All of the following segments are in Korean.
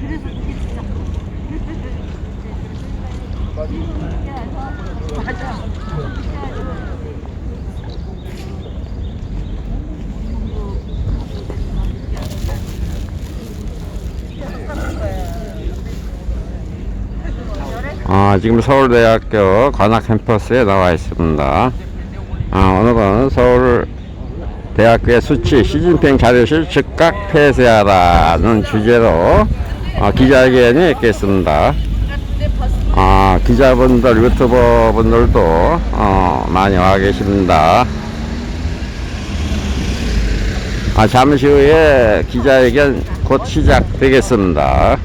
그래서 그게 진짜 맞아. 지금 서울대학교 관악 캠퍼스에 나와 있습니다. 오늘은 서울대학교의 수치 시진핑 자료실 즉각 폐쇄하라는 주제로 기자회견이 있겠습니다. 기자분들, 유튜버분들도 많이 와 계십니다. 잠시 후에 기자회견 곧 시작되겠습니다.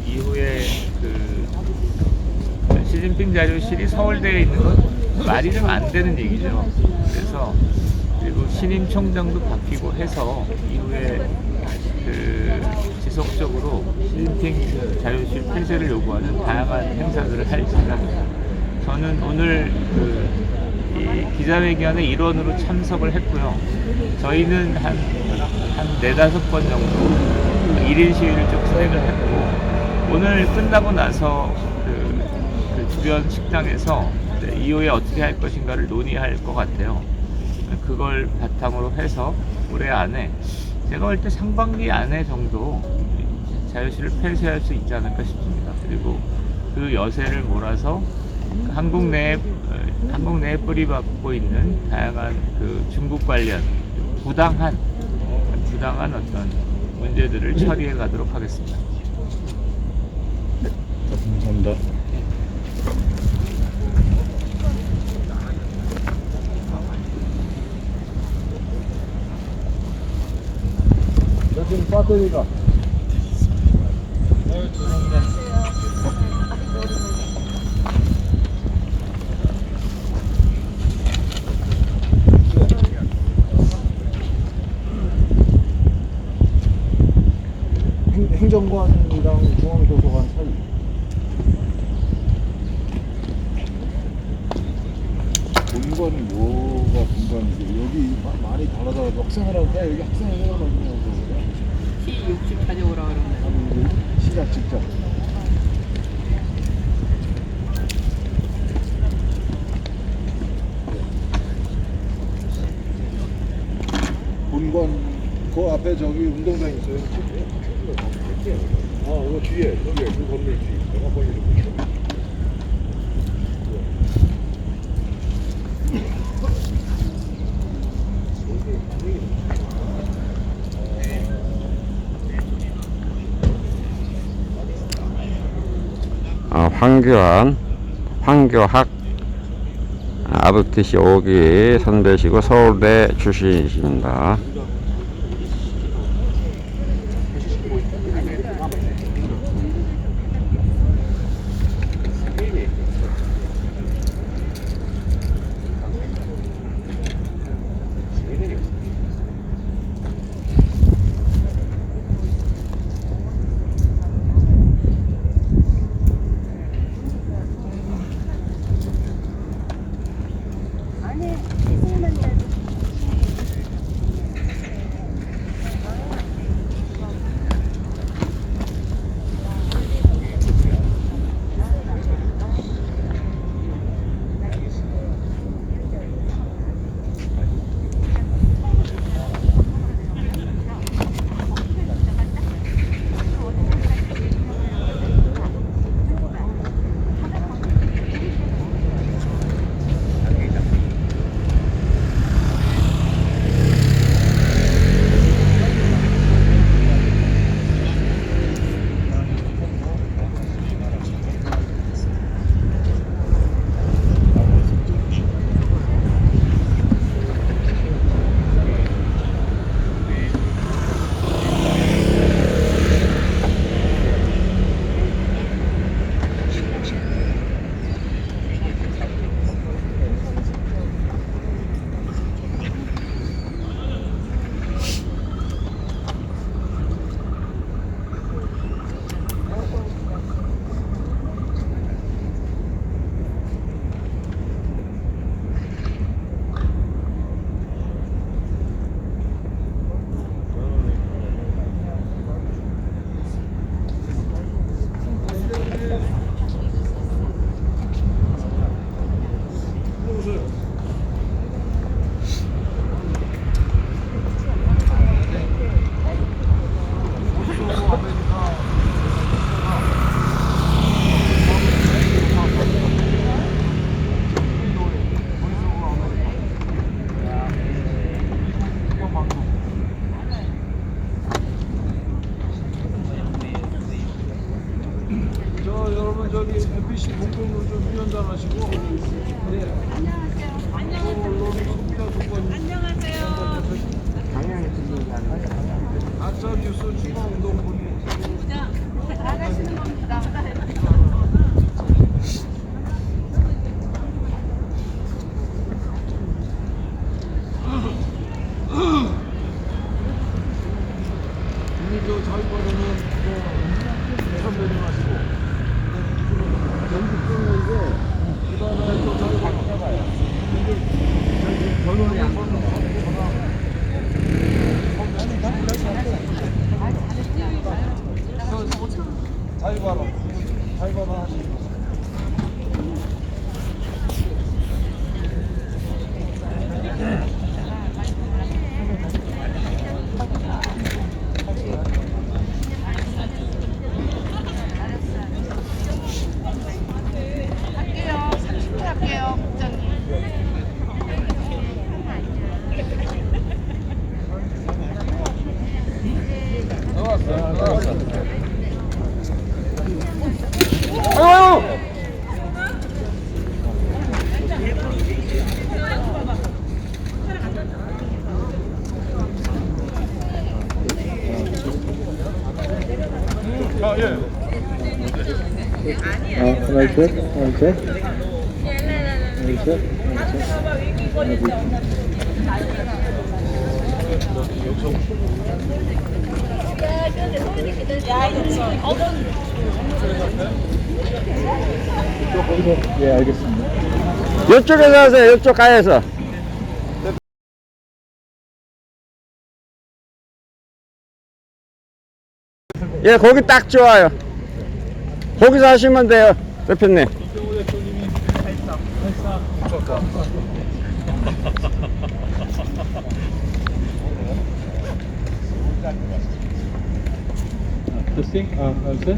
이후에 시진핑 자료실이 서울대에 있는 건 말이 좀 안 되는 얘기죠. 그래서 그리고 신임 총장도 바뀌고 해서 이후에 지속적으로 시진핑 자료실 폐쇄를 요구하는 다양한 행사들을 할 생각입니다. 저는 오늘 이 기자회견의 일원으로 참석을 했고요. 저희는 한 4-5번 정도 1인 시위를 좀 진행을 했고, 오늘 끝나고 나서 그 주변 식당에서 이후에 어떻게 할 것인가를 논의할 것 같아요. 그걸 바탕으로 해서 올해 안에, 제가 볼 때 상반기 안에 정도 자유실을 폐쇄할 수 있지 않을까 싶습니다. 그리고 그 여세를 몰아서 한국 내에 뿌리박고 있는 다양한 중국 관련 부당한 어떤 문제들을 처리해 가도록 하겠습니다. 감사합니다. 지금 배터리가 행정관이랑 중앙도서관 사이. 본관이 뭐가 본관이지? 여기 많이 다르더라도 학생회라고 해. 여기 학생회라고 그러냐고. T60 가져오라 그러네. 시작 직접. 본관 그 앞에 저기 운동장 있어요. 이거 뒤에 저기 그 건물 뒤. 내가 보이는 황교학 ROTC 5기 선배시고 서울대 출신이십니다. 할게요. 30분 할게요, 국장님. 하나 셋, 하나 셋. 하나 셋, 하나 셋. 예, 알겠습니다. 이쪽에서 하세요. 이쪽 가에서. 예, 거기 딱 좋아요. 거기서 하시면 돼요, 대표님. 테스팅, 하나 셋.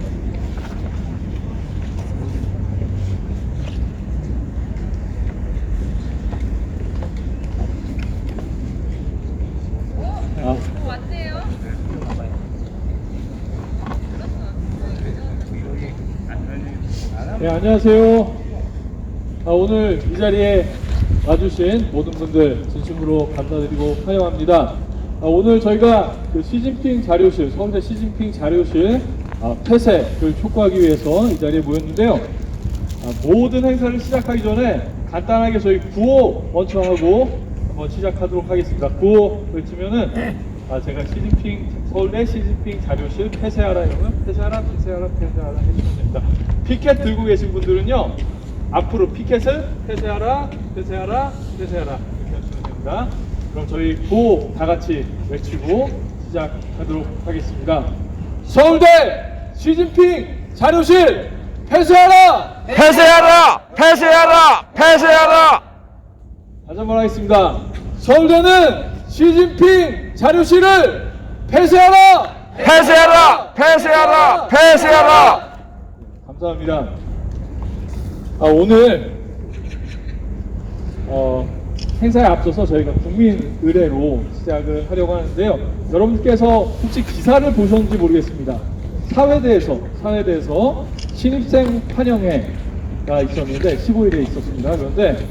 네, 안녕하세요. 오늘 이 자리에 와주신 모든 분들 진심으로 감사드리고 환영합니다. 오늘 저희가 그 시진핑 자료실, 서울대 시진핑 자료실 폐쇄를 촉구하기 위해서 이 자리에 모였는데요. 모든 행사를 시작하기 전에 간단하게 저희 구호 먼저 하고 한번 시작하도록 하겠습니다. 구호 외치면은 제가 서울대 시진핑 자료실 폐쇄하라 이러면 폐쇄하라 해주시면 됩니다. 피켓 들고 계신 분들은요, 앞으로 피켓을 폐쇄하라 이렇게 해주시면 됩니다. 그럼 저희 구호 다 같이 외치고 시작하도록 하겠습니다. 서울대 시진핑 자료실 폐쇄하라! 폐쇄하라! 폐쇄하라! 폐쇄하라! 다시 한번 하겠습니다. 서울대는 시진핑 자료실을 폐쇄하라! 폐쇄하라! 폐쇄하라! 폐쇄하라! 감사합니다. 오늘 행사에 앞서서 저희가 국민 의례로 시작을 하려고 하는데요. 여러분께서 혹시 기사를 보셨는지 모르겠습니다. 사회대에서 신입생 환영회가 있었는데 15일에 있었습니다. 그런데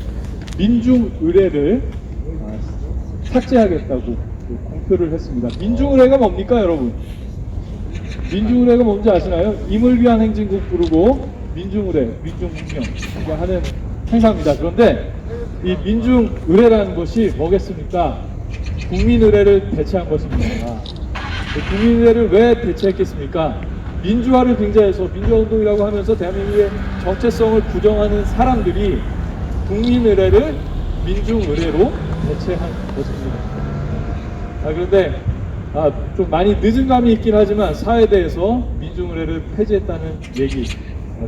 민중 의례를 삭제하겠다고 공표를 했습니다. 민중 의례가 뭡니까, 여러분? 민중 의례가 뭔지 아시나요? 임을 위한 행진곡 부르고 민중 의례, 민중 문명 이렇게 하는 행사입니다. 그런데 이 민중 의례라는 것이 뭐겠습니까? 국민 의례를 대체한 것입니다. 국민 의례를 왜 대체했겠습니까? 민주화를 빙자해서 민주화운동이라고 하면서 대한민국의 정체성을 부정하는 사람들이 국민 의례를 민중 의례로 대체한 것입니다. 그런데 좀 많이 늦은 감이 있긴 하지만 사회대에서 민중 의례를 폐지했다는 얘기,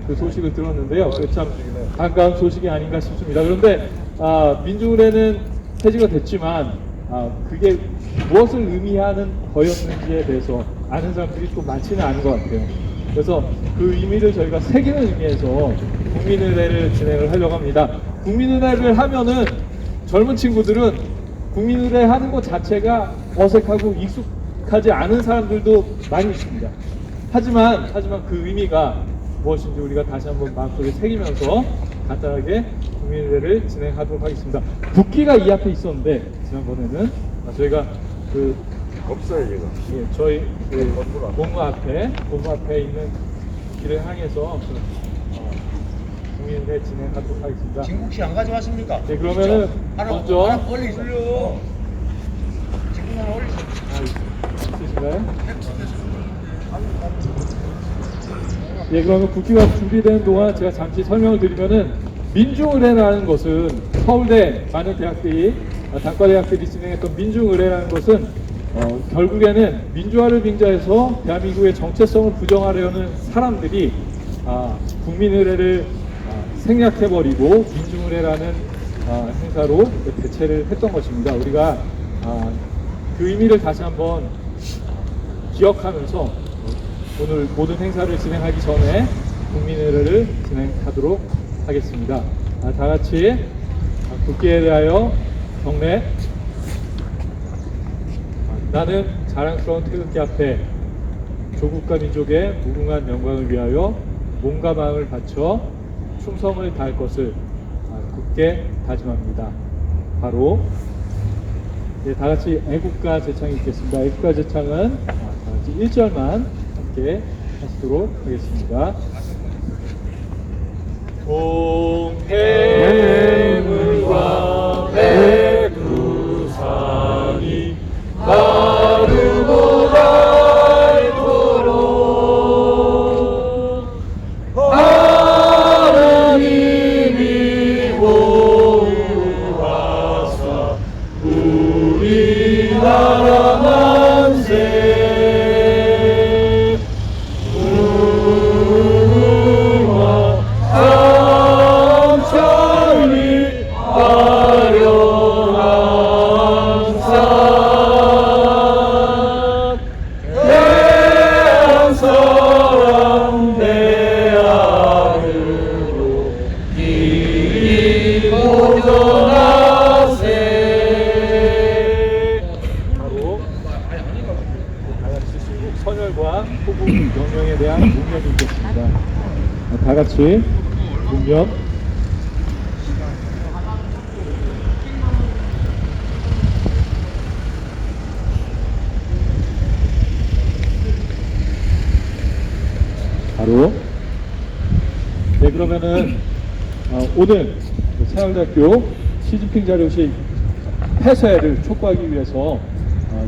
그 소식을 들었는데요. 참 반가운 소식이 아닌가 싶습니다. 그런데 민중 의례는 폐지가 됐지만 그게 무엇을 의미하는 거였는지에 대해서 아는 사람들이 또 많지는 않은 것 같아요. 그래서 그 의미를 저희가 새기는 의미에서 국민의례를 진행을 하려고 합니다. 국민의례를 하면은 젊은 친구들은 국민의례 하는 것 자체가 어색하고 익숙하지 않은 사람들도 많이 있습니다. 하지만 그 의미가 무엇인지 우리가 다시 한번 마음속에 새기면서 간단하게 국민의례를 진행하도록 하겠습니다. 국기가 이 앞에 있었는데 지난번에는 저희가 없어요, 지금. 예, 저희 본부 앞에 있는 길을 향해서 국민의례 진행하도록 하겠습니다. 진국 씨 안 가져왔습니까? 네, 그러면은 먼저 하나 올리세요. 진국 하나 올리세요. 있으신가요? 예, 그러면 국기가 준비되는 동안 제가 잠시 설명을 드리면은 민중의례라는 것은 서울대 많은 대학들이 단과대학들이 진행했던 민중의례라는 것은 결국에는 민주화를 빙자해서 대한민국의 정체성을 부정하려는 사람들이 국민의례를 생략해버리고 민중의례라는 행사로 대체를 했던 것입니다. 우리가 그 의미를 다시 한번 기억하면서 오늘 모든 행사를 진행하기 전에 국민의례를 진행하도록 하겠습니다. 다 같이 국기에 대하여 경례. 나는 자랑스러운 태극기 앞에 조국과 민족의 무궁한 영광을 위하여 몸과 마음을 바쳐 충성을 다할 것을 굳게 다짐합니다. 바로 다 같이 애국가 제창이 있겠습니다. 애국가 제창은 다 같이 1절만 함께 하시도록 하겠습니다. 동해물과 백두산이 마르고 닳도록 하느님이 보호하사 우리나라 만세 선열과 호국 영령에 대한 문명이 있겠습니다. 다 같이 문명. 바로. 네, 그러면은 오늘 서울대학교 시진핑 자료실 폐쇄를 촉구하기 위해서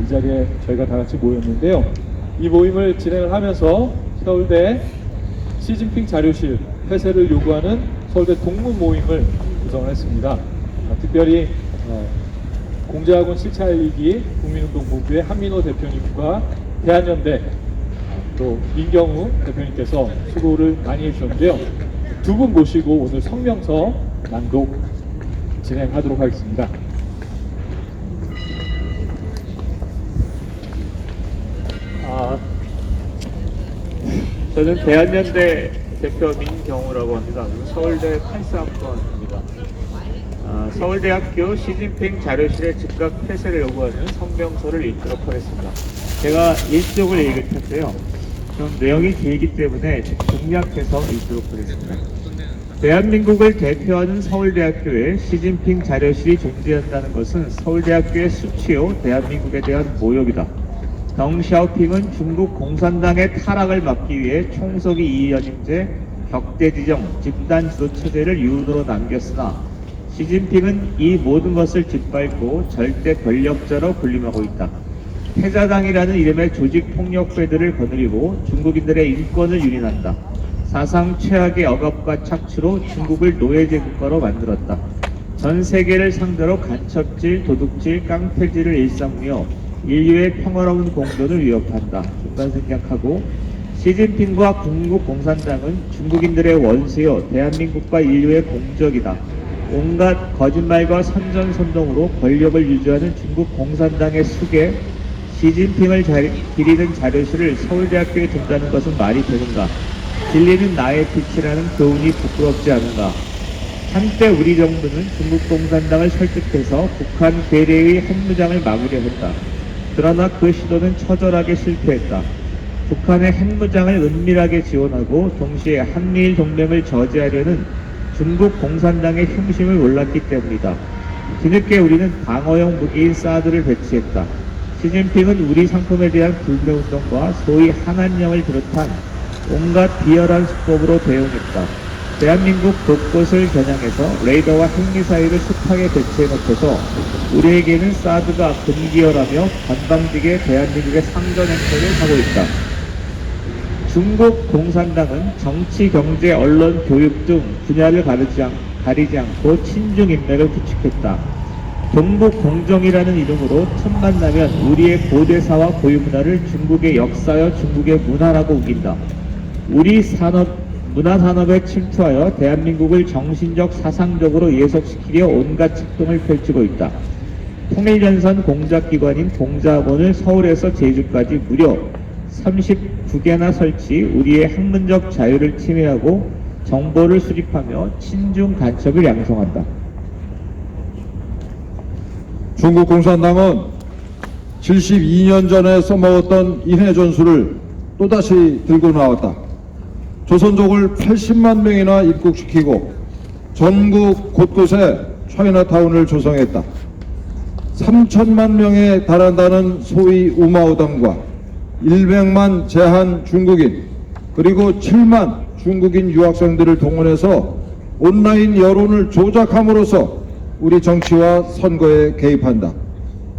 이 자리에 저희가 다 같이 모였는데요. 이 모임을 진행을 하면서 서울대 시진핑 자료실 폐쇄를 요구하는 서울대 동문 모임을 구성을 했습니다. 특별히 공제학원 실체알리기 국민운동본부의 한민호 대표님과 대한연대 또 민경우 대표님께서 수고를 많이 해주셨는데요. 두 분 모시고 오늘 성명서 낭독 진행하도록 하겠습니다. 저는 대한연대 대표 민경우라고 합니다. 서울대 84학번입니다. 서울대학교 시진핑 자료실의 즉각 폐쇄를 요구하는 성명서를 읽도록 하겠습니다. 제가 1쪽을 읽을 텐데요. 좀 내용이 길기 때문에 중략해서 읽도록 하겠습니다. 대한민국을 대표하는 서울대학교에 시진핑 자료실이 존재한다는 것은 서울대학교의 수치요 대한민국에 대한 모욕이다. 덩샤오핑은 중국 공산당의 타락을 막기 위해 총서기 이연임제, 격대지정, 집단지도 체제를 유도로 남겼으나 시진핑은 이 모든 것을 짓밟고 절대 권력자로 군림하고 있다. 패자당이라는 이름의 조직폭력배들을 거느리고 중국인들의 인권을 유린한다. 사상 최악의 억압과 착취로 중국을 노예제 국가로 만들었다. 전 세계를 상대로 간첩질, 도둑질, 깡패질을 일삼으며 인류의 평화로운 공존을 위협한다. 중간 생략하고 시진핑과 중국 공산당은 중국인들의 원수요 대한민국과 인류의 공적이다. 온갖 거짓말과 선전선동으로 권력을 유지하는 중국 공산당의 숙에 시진핑을 기리는 자료실을 서울대학교에 둔다는 것은 말이 되는가? 진리는 나의 빛이라는 교훈이 부끄럽지 않은가? 한때 우리 정부는 중국 공산당을 설득해서 북한 괴뢰의 핵무장을 막으려 했다. 그러나 그 시도는 처절하게 실패했다. 북한의 핵무장을 은밀하게 지원하고 동시에 한미일 동맹을 저지하려는 중국 공산당의 흉심을 몰랐기 때문이다. 뒤늦게 우리는 방어용 무기인 사드를 배치했다. 시진핑은 우리 상품에 대한 불매운동과 소위 한한령을 비롯한 온갖 비열한 수법으로 대응했다. 대한민국 곳곳을 겨냥해서 레이더와 핵미사일을 숱하게 배치해놓고서 우리에게는 사드가 금기어라며 건방지게 대한민국의 상전 행태를 하고 있다. 중국 공산당은 정치, 경제, 언론, 교육 등 분야를 가리지 않고 친중 인맥을 구축했다. 동북 공정이라는 이름으로 첫 만나면 우리의 고대사와 고유문화를 중국의 역사여 중국의 문화라고 우긴다. 우리 문화산업에 침투하여 대한민국을 정신적 사상적으로 예속시키려 온갖策동을 펼치고 있다. 통일전선 공작기관인 공자원을 서울에서 제주까지 무려 39개나 설치, 우리의 학문적 자유를 침해하고 정보를 수집하며 친중 간첩을 양성한다. 중국 공산당은 72년 전에 써먹었던 인해전술을 또다시 들고 나왔다. 조선족을 80만 명이나 입국시키고 전국 곳곳에 차이나타운을 조성했다. 3천만 명에 달한다는 소위 우마오당과 100만 제한 중국인 그리고 7만 중국인 유학생들을 동원해서 온라인 여론을 조작함으로써 우리 정치와 선거에 개입한다.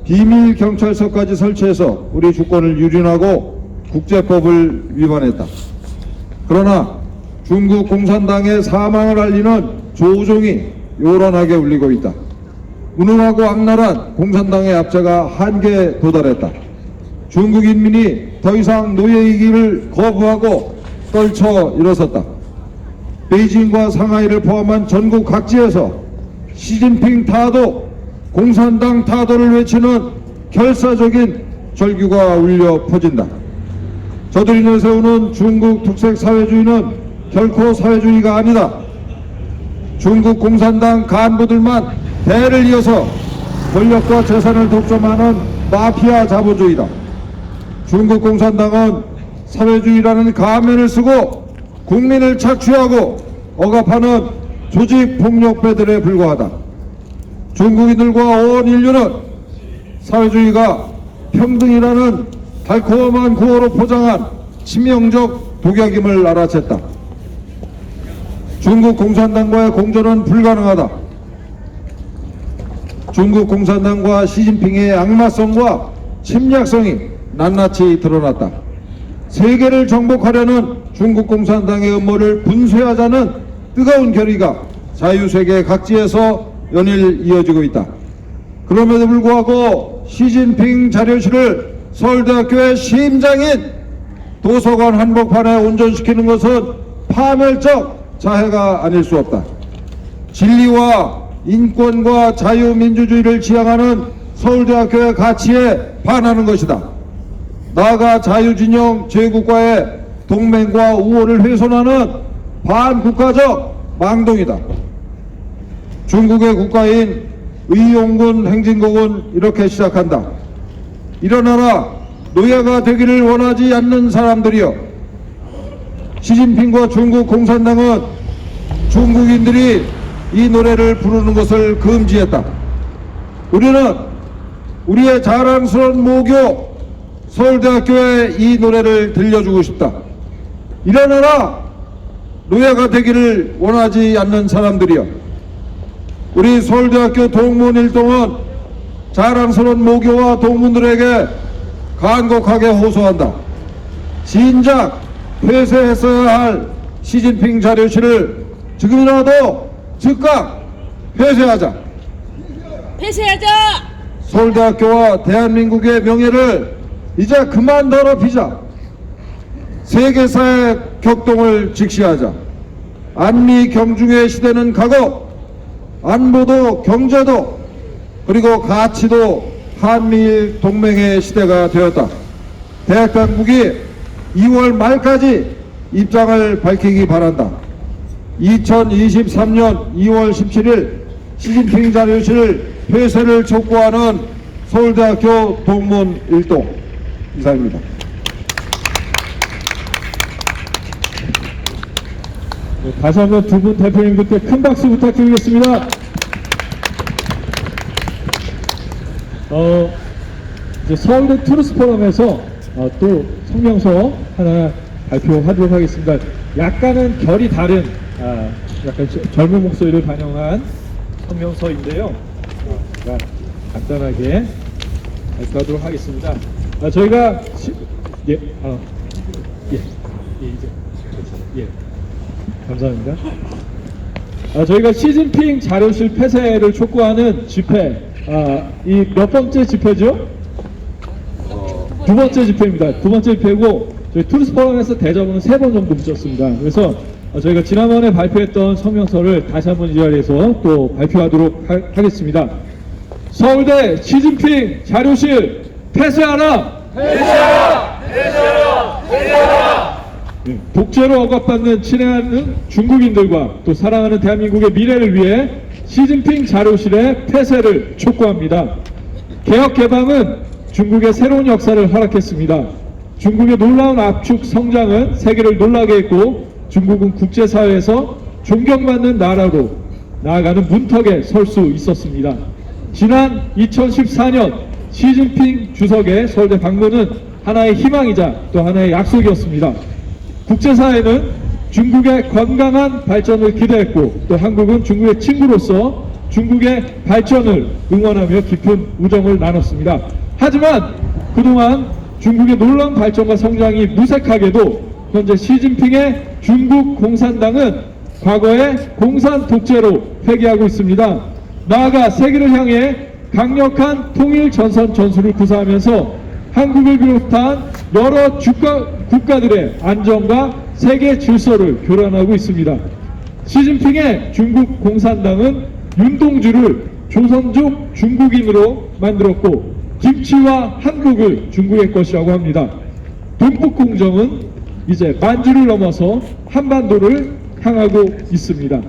비밀 경찰서까지 설치해서 우리 주권을 유린하고 국제법을 위반했다. 그러나 중국 공산당의 사망을 알리는 조종이 요란하게 울리고 있다. 무능하고 악랄한 공산당의 압제가 한계에 도달했다. 중국 인민이 더 이상 노예이기를 거부하고 떨쳐 일어섰다. 베이징과 상하이를 포함한 전국 각지에서 시진핑 타도, 공산당 타도를 외치는 결사적인 절규가 울려 퍼진다. 저들이 내세우는 중국 특색 사회주의는 결코 사회주의가 아니다. 중국 공산당 간부들만 대를 이어서 권력과 재산을 독점하는 마피아 자본주의다. 중국 공산당은 사회주의라는 가면을 쓰고 국민을 착취하고 억압하는 조직 폭력배들에 불과하다. 중국인들과 온 인류는 사회주의가 평등이라는 달콤한 구호로 포장한 치명적 독약임을 알아챘다. 중국 공산당과의 공존은 불가능하다. 중국 공산당과 시진핑의 악마성과 침략성이 낱낱이 드러났다. 세계를 정복하려는 중국 공산당의 음모를 분쇄하자는 뜨거운 결의가 자유세계 각지에서 연일 이어지고 있다. 그럼에도 불구하고 시진핑 자료실을 서울대학교의 심장인 도서관 한복판에 온전시키는 것은 파멸적 자해가 아닐 수 없다. 진리와 인권과 자유민주주의를 지향하는 서울대학교의 가치에 반하는 것이다. 나아가 자유진영 제국과의 동맹과 우호를 훼손하는 반국가적 망동이다. 중국의 국가인 의용군 행진곡은 이렇게 시작한다. 일어나라, 노예가 되기를 원하지 않는 사람들이여. 시진핑과 중국 공산당은 중국인들이 이 노래를 부르는 것을 금지했다. 우리는 우리의 자랑스러운 모교 서울대학교에 이 노래를 들려주고 싶다. 일어나라, 노예가 되기를 원하지 않는 사람들이여. 우리 서울대학교 동문 일동은 자랑스러운 모교와 동문들에게 간곡하게 호소한다. 진작 폐쇄했어야 할 시진핑 자료실을 지금이라도 즉각 폐쇄하자. 폐쇄하자! 서울대학교와 대한민국의 명예를 이제 그만 더럽히자. 세계사의 격동을 직시하자. 안미 경중의 시대는 가고 안보도 경제도 그리고 가치도 한미일 동맹의 시대가 되었다. 대학 당국이 2월 말까지 입장을 밝히기 바란다. 2023년 2월 17일 시진핑 자료실 폐쇄를 촉구하는 서울대학교 동문 일동 이상입니다. 네, 다시 한번 두 분 대표님들께 큰 박수 부탁드리겠습니다. 이제 서울대 투르스 포럼에서 또 성명서 하나 발표하도록 하겠습니다. 약간은 결이 다른 약간 젊은 목소리를 반영한 성명서인데요. 제가 간단하게 발표하도록 하겠습니다. 저희가 이제 감사합니다. 저희가 시진핑 자료실 폐쇄를 촉구하는 집회 이 몇 번째 집회죠? 두 번째 집회입니다. 두 번째 집회고 저희 투르스 포럼에서 대자보는 3번 정도 붙였습니다. 그래서 저희가 지난번에 발표했던 성명서를 다시 한번 이 자리에서 또 발표하도록 하겠습니다. 서울대 시진핑 자료실 폐쇄하라! 폐쇄하라! 폐쇄하라! 폐쇄하라! 독재로 억압받는 친애하는 중국인들과 또 사랑하는 대한민국의 미래를 위해 시진핑 자료실의 폐쇄를 촉구합니다. 개혁 개방은 중국의 새로운 역사를 허락했습니다. 중국의 놀라운 압축 성장은 세계를 놀라게 했고 중국은 국제사회에서 존경받는 나라로 나아가는 문턱에 설 수 있었습니다. 지난 2014년 시진핑 주석의 서울대 방문은 하나의 희망이자 또 하나의 약속이었습니다. 국제사회는 중국의 건강한 발전을 기대했고 또 한국은 중국의 친구로서 중국의 발전을 응원하며 깊은 우정을 나눴습니다. 하지만 그동안 중국의 놀라운 발전과 성장이 무색하게도 현재 시진핑의 중국 공산당은 과거의 공산 독재로 회귀하고 있습니다. 나아가 세계를 향해 강력한 통일 전선 전술을 구사하면서 한국을 비롯한 여러 국가들의 안정과 세계 질서를 교란하고 있습니다. 시진핑의 중국 공산당은 윤동주를 조선족 중국인으로 만들었고 김치와 한국을 중국의 것이라고 합니다. 동북공정은 이제 만주를 넘어서 한반도를 향하고 있습니다.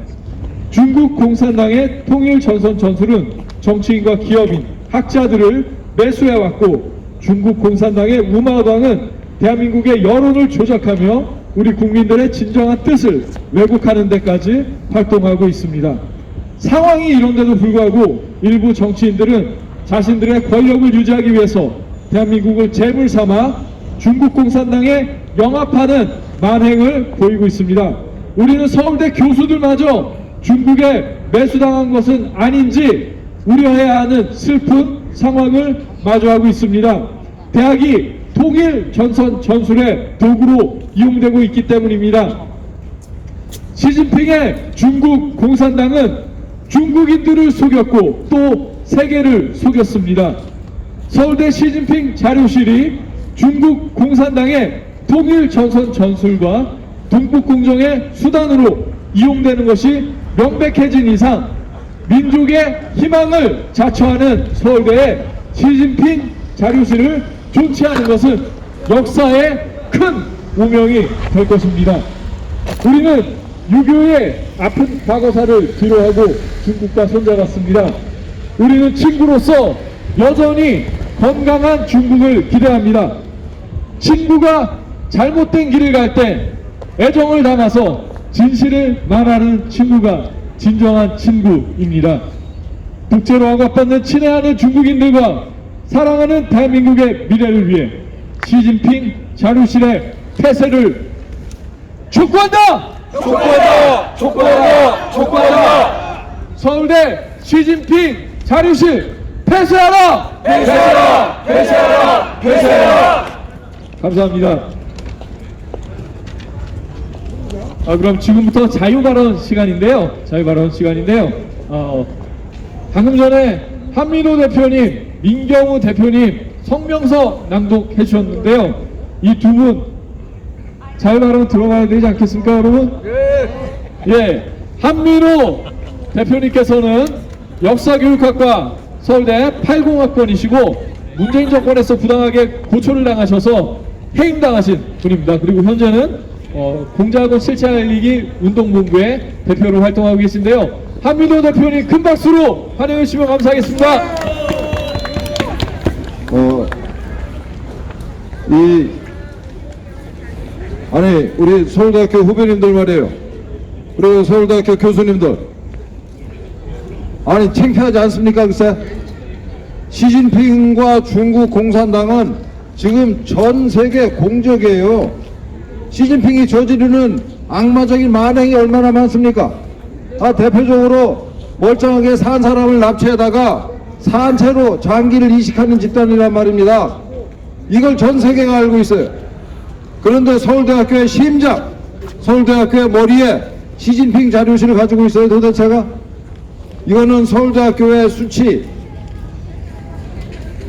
중국 공산당의 통일 전선 전술은 정치인과 기업인, 학자들을 매수해왔고 중국 공산당의 우마당은 대한민국의 여론을 조작하며 우리 국민들의 진정한 뜻을 왜곡하는 데까지 활동하고 있습니다. 상황이 이런데도 불구하고 일부 정치인들은 자신들의 권력을 유지하기 위해서 대한민국을 재물 삼아 중국 공산당에 영합하는 만행을 보이고 있습니다. 우리는 서울대 교수들마저 중국에 매수당한 것은 아닌지 우려해야 하는 슬픈 상황을 마주하고 있습니다. 대학이 통일 전선 전술의 도구로 이용되고 있기 때문입니다. 시진핑의 중국 공산당은 중국인들을 속였고 또 세계를 속였습니다. 서울대 시진핑 자료실이 중국 공산당의 통일 전선 전술과 동북공정의 수단으로 이용되는 것이 명백해진 이상 민족의 희망을 자처하는 서울대의 시진핑 자료실을 존치하는 것은 역사의 큰 오명이 될 것입니다. 우리는 유교의 아픈 과거사를 뒤로하고 중국과 손잡았습니다. 우리는 친구로서 여전히 건강한 중국을 기대합니다. 친구가 잘못된 길을 갈 때 애정을 담아서 진실을 말하는 친구가 진정한 친구입니다. 독재로 억압받는 친애하는 중국인들과 사랑하는 대한민국의 미래를 위해 시진핑 자료실의 폐쇄를 촉구한다! 촉구한다! 촉구한다! 촉구한다! 서울대 시진핑 자료실 폐쇄하라! 폐쇄하라! 폐쇄하라! 폐쇄하라! 감사합니다. 그럼 지금부터 자유발언 시간인데요. 방금 전에 한민호 대표님, 민경우 대표님 성명서 낭독해 주셨는데요. 이 두 분 자유발언 들어가야 되지 않겠습니까, 여러분? 예, 한민호 대표님께서는 역사교육학과 서울대 80학번이시고 문재인 정권에서 부당하게 고초를 당하셔서 해임당하신 분입니다. 그리고 현재는 공작원 실천 알리기 운동본부의 대표로 활동하고 계신데요. 한민호 대표님 큰 박수로 환영해 주시면 감사하겠습니다. 아니 우리 서울대학교 후배님들 말이에요. 그리고 서울대학교 교수님들, 아니 창피하지 않습니까? 글쎄 시진핑과 중국 공산당은 지금 전 세계 공적이에요. 시진핑이 저지르는 악마적인 만행이 얼마나 많습니까? 대표적으로 멀쩡하게 산 사람을 납치해다가 산채로 장기를 이식하는 집단이란 말입니다. 이걸 전 세계가 알고 있어요. 그런데 서울대학교의 심장, 서울대학교의 머리에 시진핑 자료실을 가지고 있어요. 도대체가 이거는 서울대학교의 수치,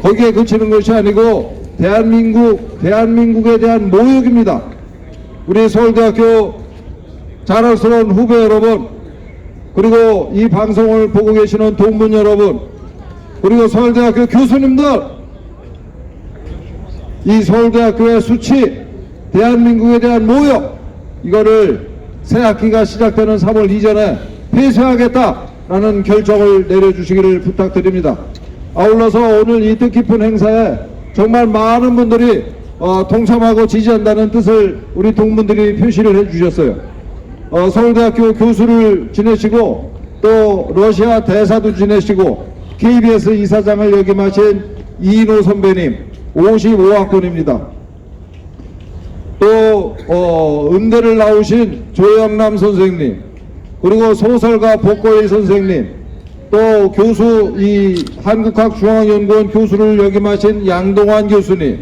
거기에 그치는 것이 아니고 대한민국에 대한 모욕입니다. 우리 서울대학교 자랑스러운 후배 여러분, 그리고 이 방송을 보고 계시는 동문 여러분, 그리고 서울대학교 교수님들, 이 서울대학교의 수치, 대한민국에 대한 모욕, 이거를 새 학기가 시작되는 3월 이전에 폐쇄하겠다라는 결정을 내려주시기를 부탁드립니다. 아울러서 오늘 이 뜻깊은 행사에 정말 많은 분들이 동참하고 지지한다는 뜻을 우리 동문들이 표시를 해주셨어요. 서울대학교 교수를 지내시고 또 러시아 대사도 지내시고 KBS 이사장을 역임하신 이인호 선배님 55학번입니다. 또 음대를 나오신 조영남 선생님, 그리고 소설가 복거일 선생님, 또 교수 이 한국학중앙연구원 교수를 역임하신 양동환 교수님,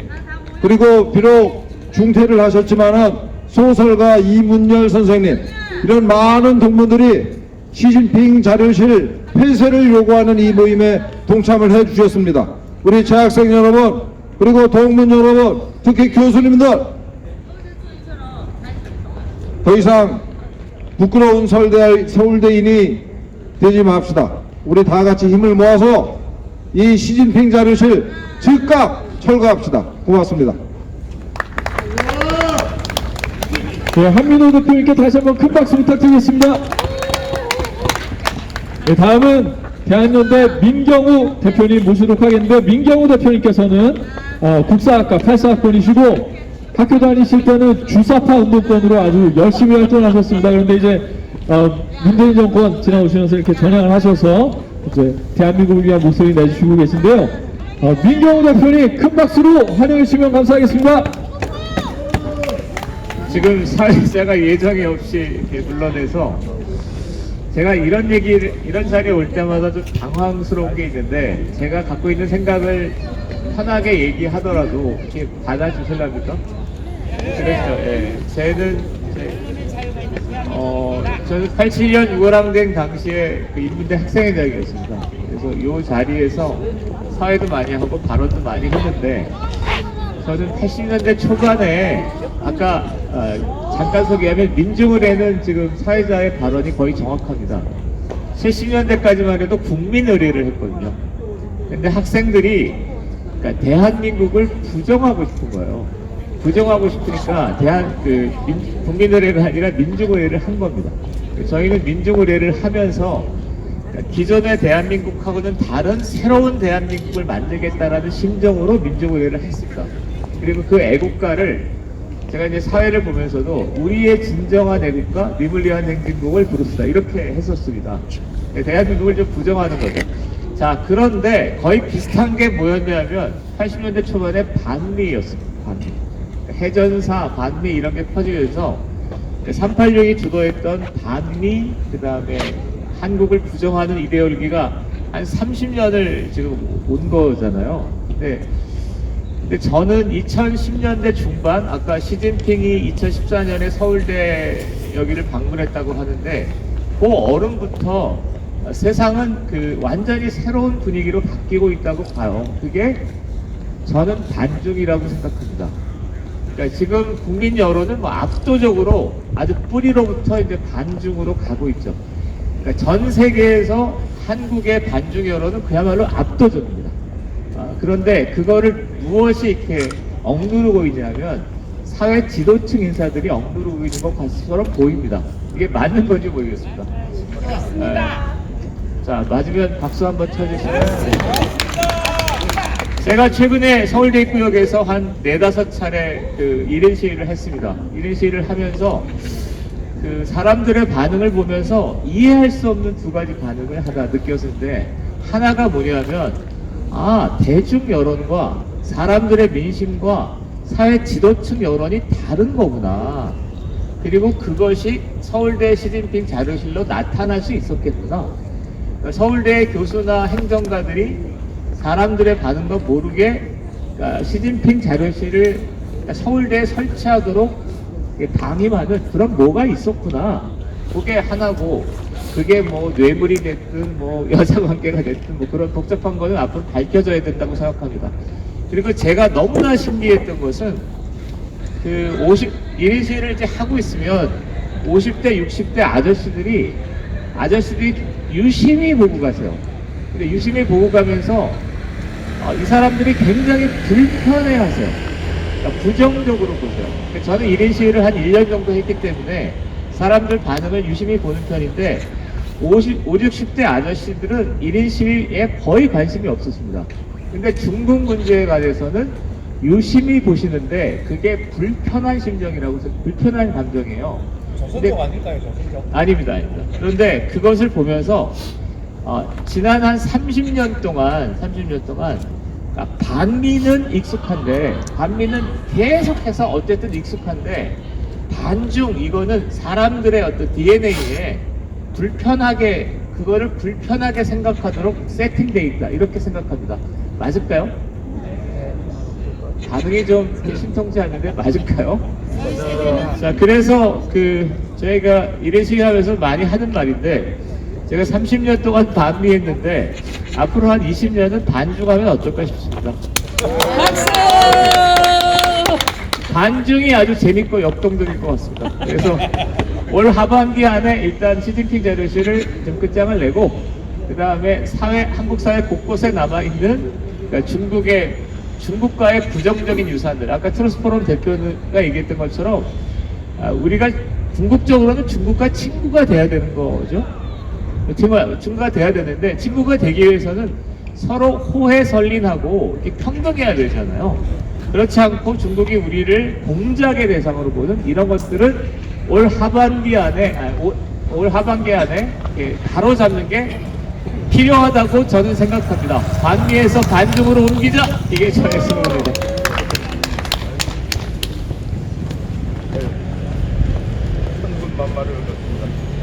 그리고 비록 중퇴를 하셨지만은 소설가 이문열 선생님, 이런 많은 동문들이 시진핑 자료실 폐쇄를 요구하는 이 모임에 동참을 해 주셨습니다. 우리 재학생 여러분, 그리고 동문 여러분, 특히 교수님들, 더 이상 부끄러운 서울대인이 되지 맙시다. 우리 다 같이 힘을 모아서 이 시진핑 자료실 즉각 철거합시다. 고맙습니다. 네, 한민호 대표님께 다시 한번 큰 박수 부탁드리겠습니다. 네, 다음은 대한연대 민경우 대표님 모시도록 하겠는데, 민경우 대표님께서는 국사학과 84학번이시고 학교 다니실 때는 주사파 운동권으로 아주 열심히 활동하셨습니다. 그런데 이제 문재인 정권 지나오시면서 이렇게 전향을 하셔서 이제 대한민국을 위한 목소리 내주시고 계신데요. 민경우 대표님 큰 박수로 환영해 주시면 감사하겠습니다. 지금 사회자가 예정이 없이 이렇게 불러내서 제가 이런 자리에 올 때마다 좀 당황스러운 게 있는데, 제가 갖고 있는 생각을 편하게 얘기하더라도 이렇게 받아주실랍니까? 그렇죠. 예. 저는 87년 6월항쟁 당시에 그 인문대 학생회장이었습니다. 그래서 이 자리에서 사회도 많이 하고 발언도 많이 했는데, 저는 80년대 초반에 아까 잠깐 소개하면 민중의례는 지금 사회자의 발언이 거의 정확합니다. 70년대까지만 해도 국민의례를 했거든요. 근데 학생들이 그러니까 대한민국을 부정하고 싶은 거예요. 부정하고 싶으니까 국민의례가 아니라 민중의례를 한 겁니다. 저희는 민중의례를 하면서 기존의 대한민국하고는 다른 새로운 대한민국을 만들겠다라는 심정으로 민중의례를 했습니다. 그리고 그 애국가를 제가 이제 사회를 보면서도 우리의 진정한 애국가 님을 위한 행진곡을 부릅시다 이렇게 했었습니다. 대한민국을 좀 부정하는 거죠. 자, 그런데 거의 비슷한 게 뭐였냐면 80년대 초반에 반미였습니다. 반미. 해전사, 반미 이런 게 퍼지면서 386이 주도했던 반미, 그 다음에 한국을 부정하는 이데올기가 한 30년을 지금 온 거잖아요. 근데 저는 2010년대 중반, 아까 시진핑이 2014년에 서울대 여기를 방문했다고 하는데, 그 어른부터 세상은 완전히 새로운 분위기로 바뀌고 있다고 봐요. 그게 저는 반중이라고 생각합니다. 그러니까 지금 국민 여론은 압도적으로 아주 뿌리로부터 이제 반중으로 가고 있죠. 그러니까 전 세계에서 한국의 반중 여론은 그야말로 압도적입니다. 그런데 그거를 무엇이 이렇게 억누르고 있냐면 사회 지도층 인사들이 억누르고 있는 것처럼 보입니다. 이게 맞는 건지 모르겠습니다. 자, 맞으면 박수 한번 쳐주시면. 제가 최근에 서울대 입구역에서 한 4-5차례 1인 시위를 했습니다. 1인 시위를 하면서 사람들의 반응을 보면서 이해할 수 없는 두 가지 반응을 느꼈는데, 하나가 뭐냐면, 대중 여론과 사람들의 민심과 사회 지도층 여론이 다른 거구나. 그리고 그것이 서울대 시진핑 자료실로 나타날 수 있었겠구나. 그러니까 서울대 교수나 행정가들이 사람들의 반응도 모르게 시진핑 자료실을 서울대에 설치하도록 방임하는 그런 뭐가 있었구나. 그게 하나고, 그게 뭐 뇌물이 됐든 뭐 여자 관계가 됐든 뭐 그런 복잡한 거는 앞으로 밝혀져야 된다고 생각합니다. 그리고 제가 너무나 신기했던 것은 그 1인 시위를 이제 하고 있으면 50대, 60대 아저씨들이 유심히 보고 가세요. 근데 유심히 보고 가면서 이 사람들이 굉장히 불편해하세요. 그러니까 부정적으로 보세요. 저는 1인 시위를 한 1년 정도 했기 때문에 사람들 반응을 유심히 보는 편인데 50, 60대 아저씨들은 1인 시위에 거의 관심이 없었습니다. 근데 중국 문제에 관해서는 유심히 보시는데 그게 불편한 심정이라고 해서 불편한 감정이에요. 저선적 아닐까요, 저선적? 아닙니다. 그런데 그것을 보면서 지난 한 30년 동안 그러니까 반미는 익숙한데 반미는 계속해서 어쨌든 익숙한데 반중 이거는 사람들의 어떤 DNA에 그거를 불편하게 생각하도록 세팅돼 있다 이렇게 생각합니다. 맞을까요? 반응이 좀 심통치 않는데 맞을까요? 자, 그래서 저희가 1인 시위하면서 많이 하는 말인데 제가 30년 동안 반미했는데 앞으로 한 20년은 반중하면 어떨까 싶습니다. 박수! 반중이 아주 재밌고 역동적일 것 같습니다. 그래서 올 하반기 안에 일단 시진핑 자료실을 좀 끝장을 내고 그 다음에 한국 사회 곳곳에 남아있는 그러니까 중국과의 부정적인 유산들 아까 트루스포럼 대표가 얘기했던 것처럼 우리가 궁극적으로는 중국과 친구가 돼야 되는 거죠. 친구가 돼야 되는데 친구가 되기 위해서는 서로 호혜설린하고 이렇게 평등해야 되잖아요. 그렇지 않고 중국이 우리를 공작의 대상으로 보는 이런 것들은 올 하반기 안에 바로잡는 게 필요하다고 저는 생각합니다. 반미에서 반중으로 옮기자. 이게 저의 신문입니다.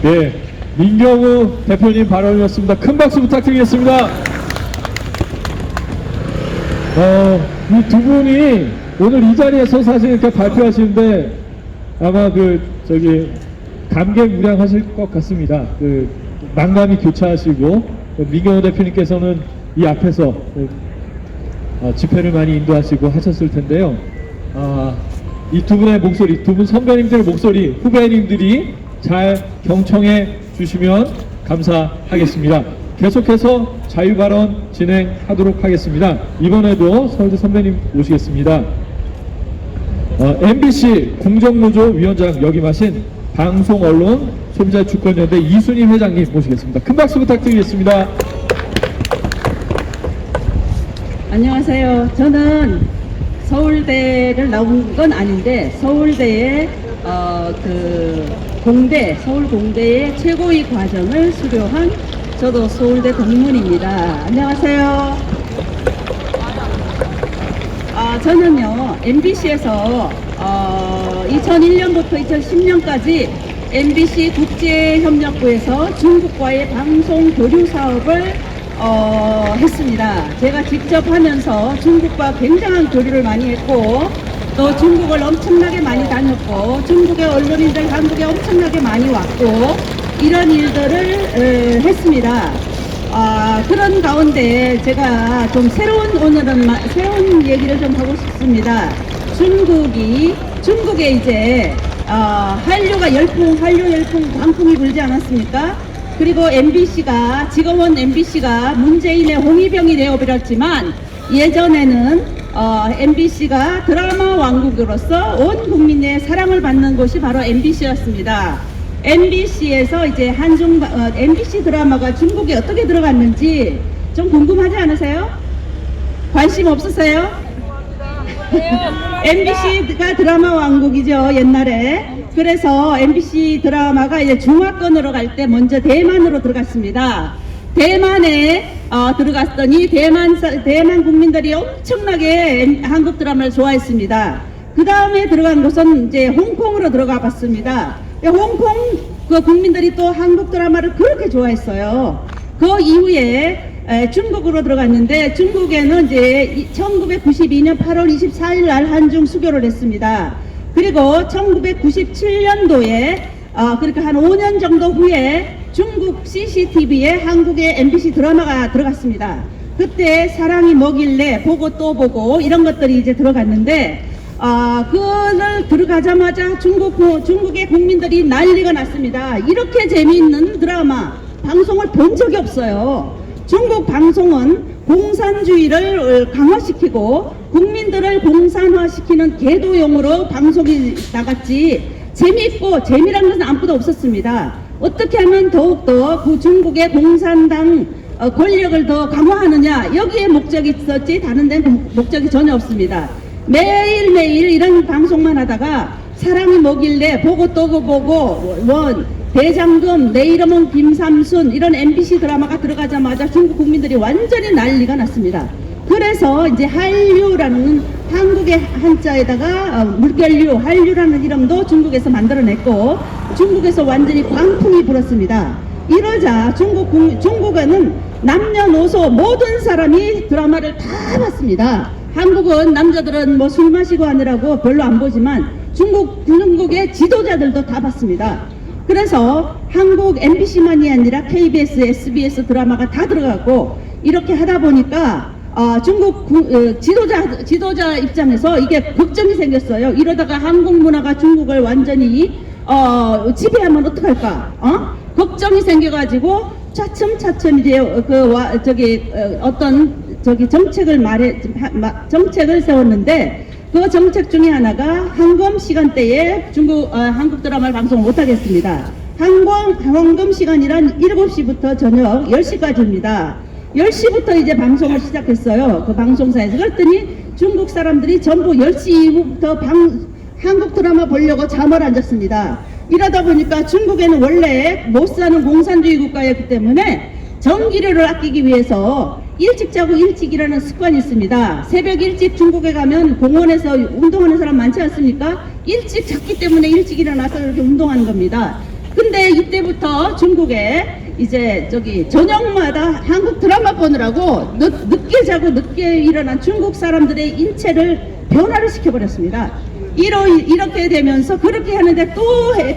네, 민경우 대표님 발언이었습니다. 큰 박수 부탁드리겠습니다. 이 두 분이 오늘 이 자리에서 사실 이렇게 발표하시는데 아마 감개무량하실 것 같습니다. 만감이 교차하시고 민경우 대표님께서는 이 앞에서 집회를 많이 인도하시고 하셨을 텐데요. 이 두 분의 목소리, 두 분 선배님들의 목소리, 후배님들이 잘 경청해 주시면 감사하겠습니다. 계속해서 자유발언 진행하도록 하겠습니다. 이번에도 서울대 선배님 모시겠습니다. MBC 공정노조 위원장 역임하신 방송언론 소비자주권연대 이순희 회장님 모시겠습니다. 큰 박수 부탁드리겠습니다. 안녕하세요. 저는 서울대를 나온 건 아닌데 서울대의 서울공대의 최고위 과정을 수료한 저도 서울대 동문입니다. 안녕하세요. 저는요 MBC에서 2001년부터 2010년까지 MBC 국제협력부에서 중국과의 방송 교류 사업을 했습니다. 제가 직접 하면서 중국과 굉장한 교류를 많이 했고 또 중국을 엄청나게 많이 다녔고 중국의 언론인들 한국에 엄청나게 많이 왔고 이런 일들을 했습니다. 그런 가운데 제가 좀 새로운 얘기를 좀 하고 싶습니다. 중국에 이제 한류 열풍 광풍이 불지 않았습니까? 그리고 지금은 MBC가 문재인의 홍위병이 되어버렸지만 예전에는 MBC가 드라마 왕국으로서 온 국민의 사랑을 받는 곳이 바로 MBC였습니다. MBC에서 이제 MBC 드라마가 중국에 어떻게 들어갔는지 좀 궁금하지 않으세요? 관심 없으세요? MBC가 드라마 왕국이죠, 옛날에. 그래서 MBC 드라마가 이제 중화권으로 갈 때 먼저 대만으로 들어갔습니다. 대만에 들어갔더니 대만 국민들이 엄청나게 한국 드라마를 좋아했습니다. 그 다음에 들어간 곳은 이제 홍콩으로 들어가 봤습니다. 홍콩 국민들이 또 한국 드라마를 그렇게 좋아했어요. 그 이후에 중국으로 들어갔는데 중국에는 이제 1992년 8월 24일 날 한중 수교를 했습니다. 그리고 1997년도에 그러니까 한 5년 정도 후에 중국 CCTV에 한국의 MBC 드라마가 들어갔습니다. 그때 사랑이 뭐길래 보고 또 보고 이런 것들이 이제 들어갔는데 그걸 들어가자마자 중국의 국민들이 난리가 났습니다. 이렇게 재미있는 드라마 방송을 본 적이 없어요. 중국 방송은 공산주의를 강화시키고 국민들을 공산화시키는 계도용으로 방송이 나갔지 재미있고 재미라는 것은 아무것도 없었습니다. 어떻게 하면 더욱더 그 중국의 공산당 권력을 더 강화하느냐 여기에 목적이 있었지 다른 데는 목적이 전혀 없습니다. 매일매일 이런 방송만 하다가 사랑이 뭐길래 보고 또 보고 대장금 내 이름은 김삼순 이런 MBC 드라마가 들어가자마자 중국 국민들이 완전히 난리가 났습니다. 그래서 이제 한류라는 한국의 한자에다가 물결류 한류라는 이름도 중국에서 만들어냈고 중국에서 완전히 광풍이 불었습니다. 이러자 중국에는 남녀노소 모든 사람이 드라마를 다 봤습니다. 한국은 남자들은 뭐 술 마시고 하느라고 별로 안 보지만 중국의 지도자들도 다 봤습니다. 그래서 한국 MBC만이 아니라 KBS, SBS 드라마가 다 들어가고 이렇게 하다 보니까 중국 지도자 입장에서 이게 걱정이 생겼어요. 이러다가 한국 문화가 중국을 완전히 지배하면 어떡할까? 걱정이 생겨가지고 차츰차츰 이제 정책을 세웠는데 그 정책 중에 하나가 황금 시간대에 한국 드라마를 방송 못하겠습니다. 황금 시간이란 7시부터 저녁 10시까지입니다. 10시부터 이제 방송을 시작했어요. 그 방송사에서. 그랬더니 중국 사람들이 전부 10시 이후부터 한국 드라마 보려고 잠을 안 잤습니다. 이러다 보니까 중국에는 원래 못 사는 공산주의 국가였기 때문에 전기료를 아끼기 위해서 일찍 자고 일찍 일하는 습관이 있습니다. 새벽 일찍 중국에 가면 공원에서 운동하는 사람 많지 않습니까? 일찍 잤기 때문에 일찍 일어나서 이렇게 운동하는 겁니다. 근데 이때부터 중국에 이제 저녁마다 한국 드라마 보느라고 늦게 자고 늦게 일어난 중국 사람들의 인체를 변화를 시켜버렸습니다. 이렇게 되면서 그렇게 하는데 또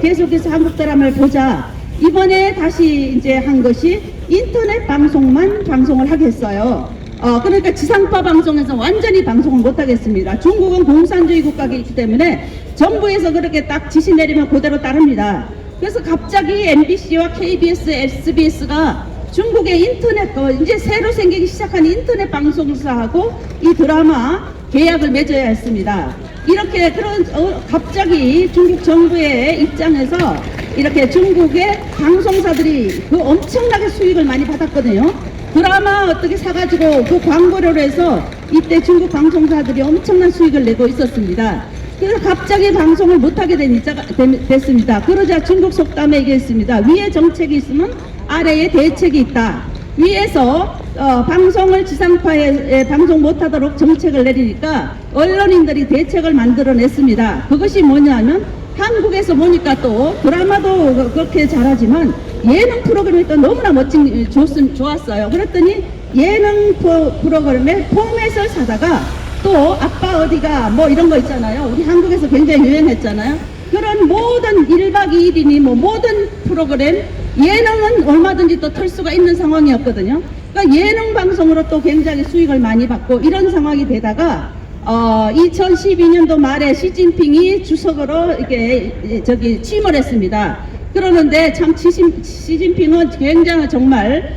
계속해서 한국 드라마를 보자. 이번에 다시 이제 한 것이 인터넷 방송을 하겠어요. 그러니까 지상파 방송에서 완전히 방송을 못 하겠습니다. 중국은 공산주의 국가이기 때문에 정부에서 그렇게 딱 지시 내리면 그대로 따릅니다. 그래서 갑자기 MBC와 KBS, SBS가 중국의 인터넷 이제 새로 생기기 시작한 인터넷 방송사하고 이 드라마 계약을 맺어야 했습니다. 이렇게 갑자기 중국 정부의 입장에서 이렇게 중국의 방송사들이 그 엄청나게 수익을 많이 받았거든요. 드라마 어떻게 사가지고 그 광고료로 해서 이때 중국 방송사들이 엄청난 수익을 내고 있었습니다. 그래서 갑자기 방송을 못하게 됐습니다. 그러자 중국 속담에 얘기했습니다. 위에 정책이 있으면 아래에 대책이 있다. 위에서 방송을 지상파에 방송 못하도록 정책을 내리니까 언론인들이 대책을 만들어냈습니다. 그것이 뭐냐면 한국에서 보니까 또 드라마도 그렇게 잘하지만 예능 프로그램이 또 너무나 좋았어요. 그랬더니 예능 프로그램에 포맷을 사다가 또 아빠 어디가 뭐 이런 거 있잖아요. 우리 한국에서 굉장히 유행했잖아요. 그런 모든 1박 2일이니 뭐 모든 프로그램 예능은 얼마든지 또 틀 수가 있는 상황이었거든요. 그러니까 예능 방송으로 또 굉장히 수익을 많이 받고 이런 상황이 되다가 2012년도 말에 시진핑이 주석으로 이렇게 취임을 했습니다. 그러는데 참 시진핑은 굉장히 정말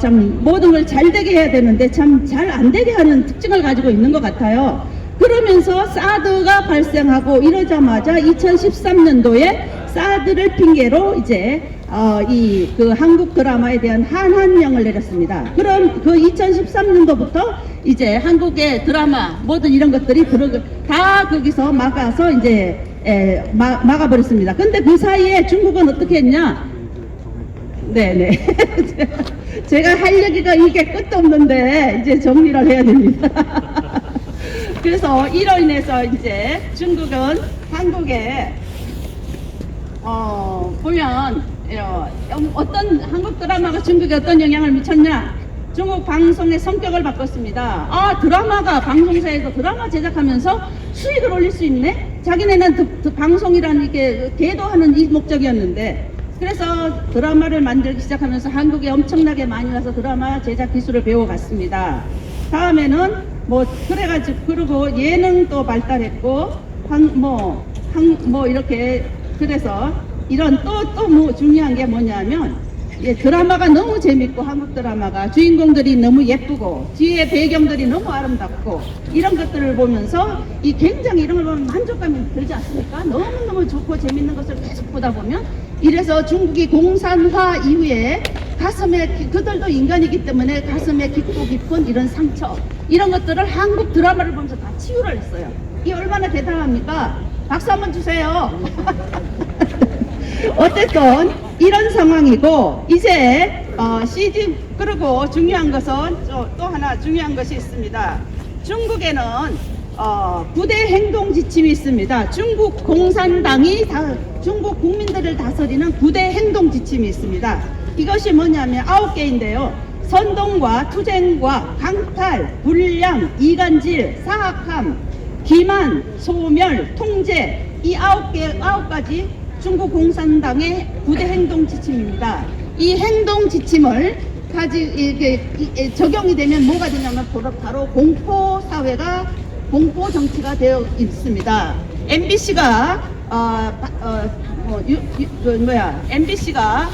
참 모든 걸 잘 되게 해야 되는데 참 잘 안 되게 하는 특징을 가지고 있는 것 같아요. 그러면서 사드가 발생하고 이러자마자 2013년도에 사드를 핑계로 이제 그 한국 드라마에 대한 한한령을 내렸습니다. 그럼 그 2013년도부터 이제 한국의 드라마 모든 이런 것들이 다 거기서 막아서 이제 막아버렸습니다. 근데 그 사이에 중국은 어떻게 했냐? 네네. 제가 할 얘기가 이게 끝도 없는데 이제 정리를 해야 됩니다. 그래서 이로 인해서 이제 중국은 한국에 보면 어떤 한국 드라마가 중국에 어떤 영향을 미쳤냐? 중국 방송의 성격을 바꿨습니다. 드라마가 방송사에서 드라마 제작하면서 수익을 올릴 수 있네? 자기네는 방송이라는 이게 계도하는 이 목적이었는데 그래서 드라마를 만들기 시작하면서 한국에 엄청나게 많이 와서 드라마 제작 기술을 배워갔습니다. 다음에는 뭐 그래가지고 그리고 예능도 발달했고 뭐 이렇게 그래서 이런 또 뭐 중요한 게 뭐냐면 드라마가 너무 재밌고 한국 드라마가 주인공들이 너무 예쁘고 뒤에 배경들이 너무 아름답고 이런 것들을 보면서 굉장히 이런 걸 보면 만족감이 들지 않습니까? 너무너무 좋고 재밌는 것을 계속 보다 보면 이래서 중국이 공산화 이후에 가슴에 그들도 인간이기 때문에 가슴에 깊고 깊은 이런 상처 이런 것들을 한국 드라마를 보면서 다 치유를 했어요. 이 얼마나 대단합니까? 박수 한번 주세요. 어쨌든 이런 상황이고 이제 시즌 그리고 중요한 것은 또 하나 중요한 것이 있습니다. 중국에는 9대 행동 지침이 있습니다. 중국 공산당이 중국 국민들을 다스리는 9대 행동 지침이 있습니다. 이것이 뭐냐면 9개인데요. 선동과 투쟁과 강탈, 불량, 이간질, 사악함, 기만, 소멸, 통제 이 9가지 중국 공산당의 9대 행동 지침입니다. 이 행동 지침을 적용이 되면 뭐가 되냐면 바로 공포 사회가 공포 정치가 되어 있습니다. MBC가 MBC가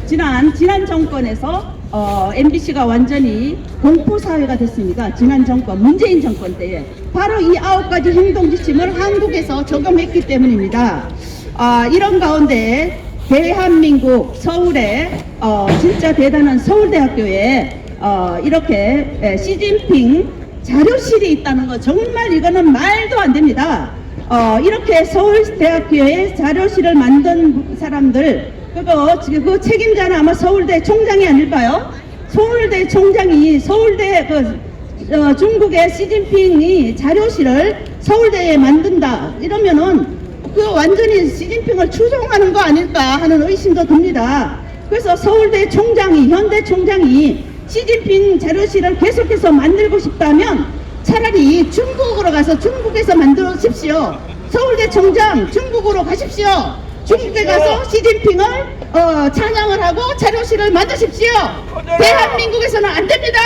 지난 정권에서 MBC가 완전히 공포 사회가 됐습니다. 지난 정권 문재인 정권 때에 바로 이 9가지 행동 지침을 한국에서 적용했기 때문입니다. 이런 가운데 대한민국 서울에 진짜 대단한 서울대학교에 이렇게 시진핑 자료실이 있다는 거 정말 이거는 말도 안 됩니다. 이렇게 서울대학교에 자료실을 만든 사람들 그 책임자는 아마 서울대 총장이 아닐까요? 서울대 총장이 서울대 중국의 시진핑이 자료실을 서울대에 만든다 이러면은 완전히 시진핑을 추종하는 거 아닐까 하는 의심도 듭니다. 그래서 서울대 총장이 현대 총장이 시진핑 자료실을 계속해서 만들고 싶다면 차라리 중국으로 가서 중국에서 만들어십시오. 서울대 총장 중국으로 가십시오. 중국에 가서 시진핑을 찬양을 하고 자료실을 만드십시오. 대한민국에서는 안 됩니다.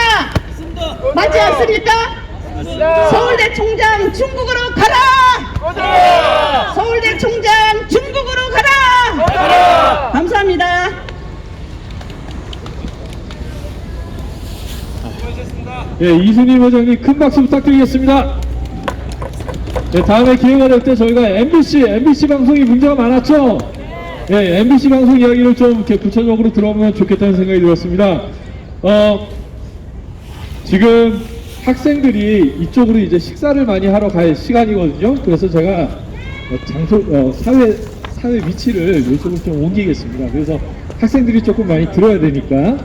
맞지 않습니까? 서울대 총장 중국으로 가라! 서울대 총장 중국으로 가라! 감사합니다. 예, 이순희 회장님 큰 박수 부탁드리겠습니다. 네, 다음에 기회가 될 때 저희가 MBC 방송이 문제가 많았죠? 예, MBC 방송 이야기를 좀 이렇게 구체적으로 들어보면 좋겠다는 생각이 들었습니다. 지금 학생들이 이쪽으로 이제 식사를 많이 하러 갈 시간이거든요. 그래서 제가 사회 위치를 이쪽으로 좀 옮기겠습니다. 그래서 학생들이 조금 많이 들어야 되니까.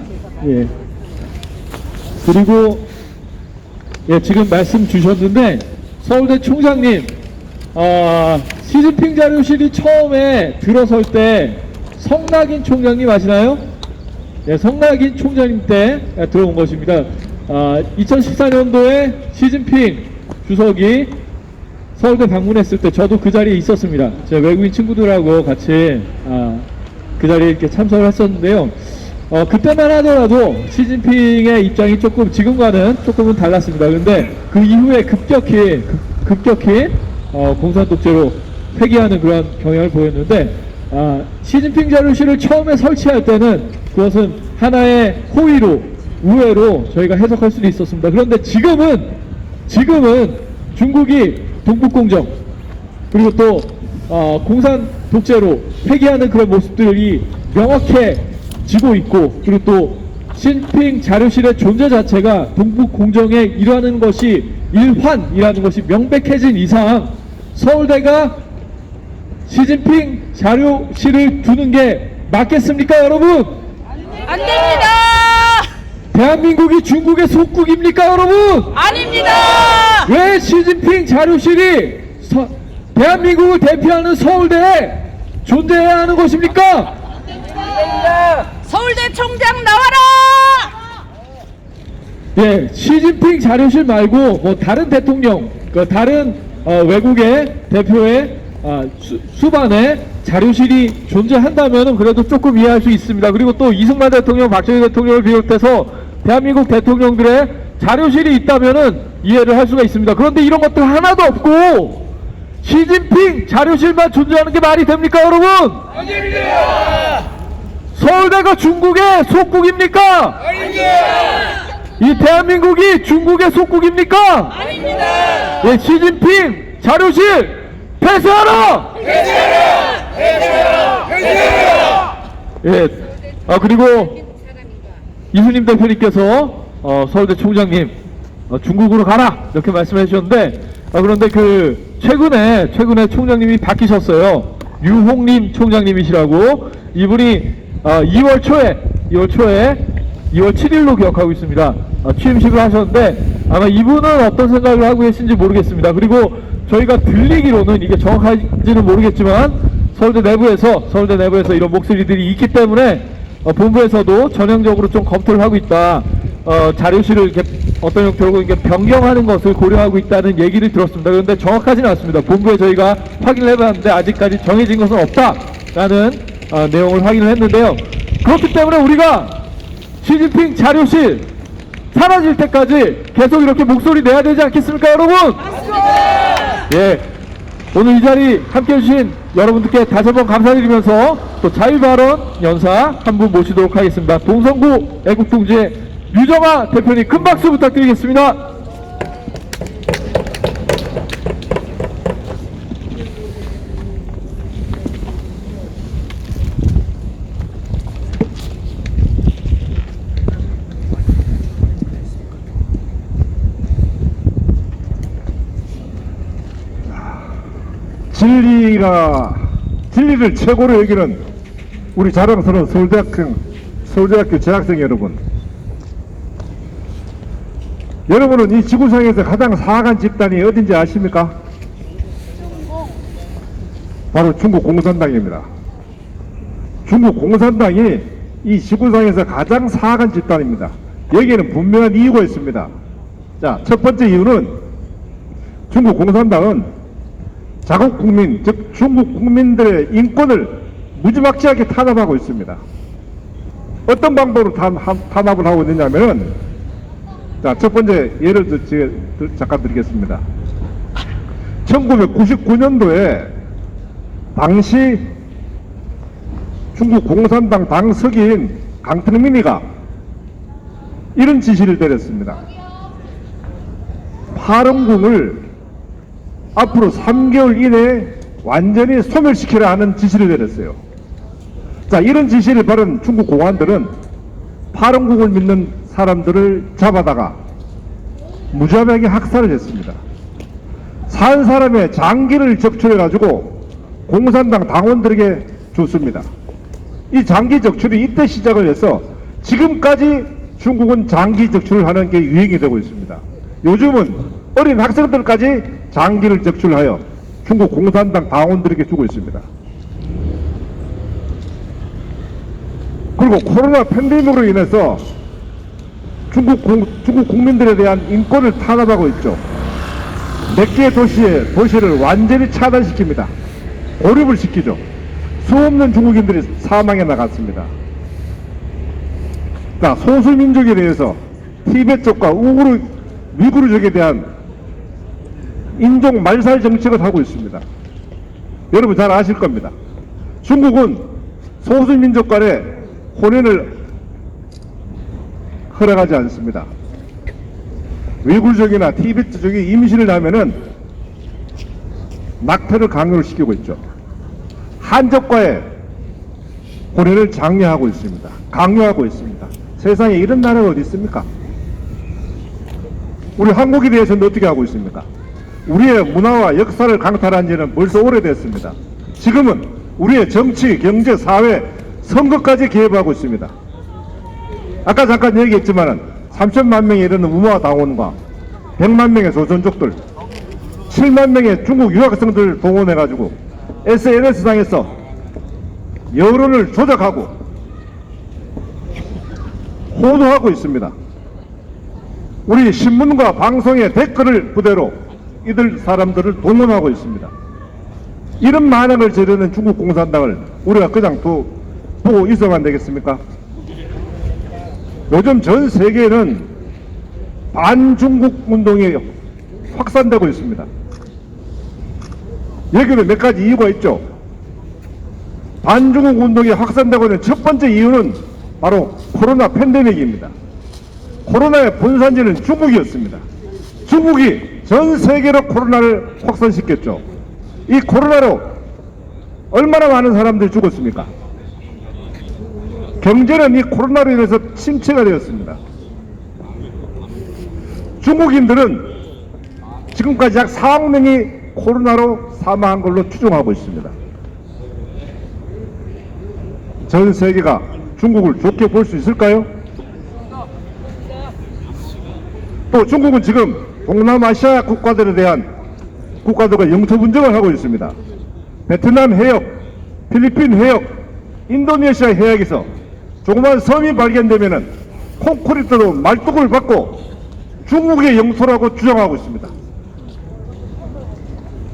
예. 그리고 예, 지금 말씀 주셨는데 서울대 총장님, 시진핑 자료실이 처음에 들어설 때 성낙인 총장님 아시나요? 예, 성낙인 총장님 때 들어온 것입니다. 2014년도에 시진핑 주석이 서울대 방문했을 때 저도 그 자리에 있었습니다. 제 외국인 친구들하고 같이 그 자리에 이렇게 참석을 했었는데요. 그때만 하더라도 시진핑의 입장이 조금 지금과는 조금은 달랐습니다. 근데 그 이후에 급격히 공산 독재로 폐기하는 그런 경향을 보였는데 시진핑 자료실을 처음에 설치할 때는 그것은 하나의 호의로 우회로 저희가 해석할 수도 있었습니다. 그런데 지금은 중국이 동북공정 그리고 또 공산 독재로 폐기하는 그런 모습들이 명확해지고 있고 그리고 또 시진핑 자료실의 존재 자체가 동북공정에 일하는 것이 일환이라는 것이 명백해진 이상 서울대가 시진핑 자료실을 두는 게 맞겠습니까, 여러분? 안 됩니다. 대한민국이 중국의 속국입니까, 여러분? 아닙니다. 왜 시진핑 자료실이 대한민국을 대표하는 서울대에 존재해야 하는 것입니까? 서울대 총장 나와라. 예, 시진핑 자료실 말고 뭐 다른 대통령, 다른 외국의 대표의 수반에 자료실이 존재한다면 그래도 조금 이해할 수 있습니다. 그리고 또 이승만 대통령, 박정희 대통령을 비롯해서 대한민국 대통령들의 자료실이 있다면 이해를 할 수가 있습니다. 그런데 이런 것들 하나도 없고 시진핑 자료실만 존재하는 게 말이 됩니까, 여러분? 아닙니다. 서울대가 중국의 속국입니까? 아닙니다. 이 대한민국이 중국의 속국입니까? 아닙니다. 예, 시진핑 자료실 폐쇄하라! 폐쇄하라! 폐쇄하라! 폐쇄하라! 예, 그리고 이순임 대표님께서 서울대 총장님 중국으로 가라 이렇게 말씀해 주셨는데 그런데 최근에 총장님이 바뀌셨어요. 유홍림 총장님이시라고. 이분이 2월 7일로 기억하고 있습니다. 취임식을 하셨는데 아마 이분은 어떤 생각을 하고 계신지 모르겠습니다. 그리고 저희가 들리기로는 이게 정확한지는 모르겠지만 서울대 내부에서 이런 목소리들이 있기 때문에 본부에서도 전형적으로 좀 검토를 하고 있다. 자료실을 이렇게 어떤 형태로 이렇게 변경하는 것을 고려하고 있다는 얘기를 들었습니다. 그런데 정확하지는 않습니다. 본부에 저희가 확인을 해봤는데 아직까지 정해진 것은 없다라는 내용을 확인을 했는데요. 그렇기 때문에 우리가 시진핑 자료실 사라질 때까지 계속 이렇게 목소리 내야 되지 않겠습니까, 여러분? 예, 오늘 이 자리 함께 해주신 여러분들께 다시 한번 감사드리면서 또 자유발언 연사 한 분 모시도록 하겠습니다. 동성구 애국동지회 유정아 대표님 큰 박수 부탁드리겠습니다. 진리를 최고로 여기는 우리 자랑스러운 서울대학교 재학생 여러분, 여러분은 이 지구상에서 가장 사악한 집단이 어딘지 아십니까? 바로 중국 공산당입니다. 중국 공산당이 이 지구상에서 가장 사악한 집단입니다. 여기에는 분명한 이유가 있습니다. 자, 첫 번째 이유는 중국 공산당은 자국 국민, 즉 중국 국민들의 인권을 무지막지하게 탄압하고 있습니다. 어떤 방법으로 탄압을 하고 있느냐면은, 자, 첫 번째 예를 잠깐 드리겠습니다. 1999년도에 당시 중국 공산당 당서기인 강택민이가 이런 지시를 내렸습니다. 파런궁을 앞으로 3개월 이내에 완전히 소멸시키라 하는 지시를 내렸어요. 자, 이런 지시를 받은 중국 공안들은 파런궁을 믿는 사람들을 잡아다가 무자비하게 학살을 했습니다. 산 사람의 장기를 적출해가지고 공산당 당원들에게 줬습니다. 이 장기 적출이 이때 시작을 해서 지금까지 중국은 장기 적출을 하는 게 유행이 되고 있습니다. 요즘은 어린 학생들까지 장기를 적출하여 중국 공산당 당원들에게 주고 있습니다. 그리고 코로나 팬데믹으로 인해서 중국 국민들에 대한 인권을 탄압하고 있죠. 몇 개의 도시를 완전히 차단시킵니다. 고립을 시키죠. 수없는 중국인들이 사망해 나갔습니다. 자, 소수민족에 대해서 티베트족과 위구르족에 대한 인종 말살 정책을 하고 있습니다. 여러분 잘 아실 겁니다. 중국은 소수민족 간의 혼인을 허락하지 않습니다. 위구르족이나 티베트족이 임신을 하면은 낙태를 강요를 시키고 있죠. 한족과의 혼인을 장려하고 있습니다. 강요하고 있습니다. 세상에 이런 나라가 어디 있습니까? 우리 한국에 대해서는 어떻게 하고 있습니까? 우리의 문화와 역사를 강탈한 지는 벌써 오래됐습니다. 지금은 우리의 정치, 경제, 사회, 선거까지 개입하고 있습니다. 아까 잠깐 얘기했지만 3천만 명에 이르는 우마 당원과 100만 명의 조선족들, 7만 명의 중국 유학생들을 동원해가지고 SNS상에서 여론을 조작하고 호도하고 있습니다. 우리 신문과 방송의 댓글을 부대로 이들 사람들을 동원하고 있습니다. 이런 만행을 저지르는 중국 공산당을 우리가 그냥 보고 있어만 되겠습니까? 요즘 전 세계에는 반중국 운동이 확산되고 있습니다. 여기는 몇 가지 이유가 있죠. 반중국 운동이 확산되고 있는 첫 번째 이유는 바로 코로나 팬데믹입니다. 코로나의 본산지는 중국이었습니다. 중국이 전 세계로 코로나를 확산시켰죠. 이 코로나로 얼마나 많은 사람들이 죽었습니까? 경제는 이 코로나로 인해서 침체가 되었습니다. 중국인들은 지금까지 약 4억 명이 코로나로 사망한 걸로 추정하고 있습니다. 전 세계가 중국을 좋게 볼 수 있을까요? 또 중국은 지금 동남아시아 국가들에 대한 국가들과 영토 분쟁을 하고 있습니다. 베트남 해역, 필리핀 해역, 인도네시아 해역에서 조그만 섬이 발견되면은 콘크리트로 말뚝을 받고 중국의 영토라고 주장하고 있습니다.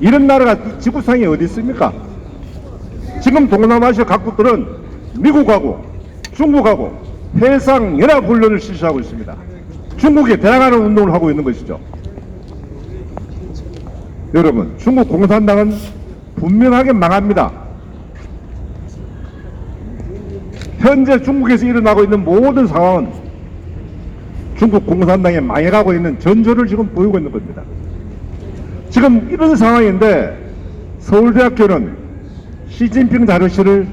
이런 나라가 지구상에 어디 있습니까? 지금 동남아시아 각국들은 미국하고 중국하고 해상연합훈련을 실시하고 있습니다. 중국에 대항하는 운동을 하고 있는 것이죠. 여러분, 중국 공산당은 분명하게 망합니다. 현재 중국에서 일어나고 있는 모든 상황은 중국 공산당에 망해가고 있는 전조를 지금 보이고 있는 겁니다. 지금 이런 상황인데 서울대학교는 시진핑 자료실을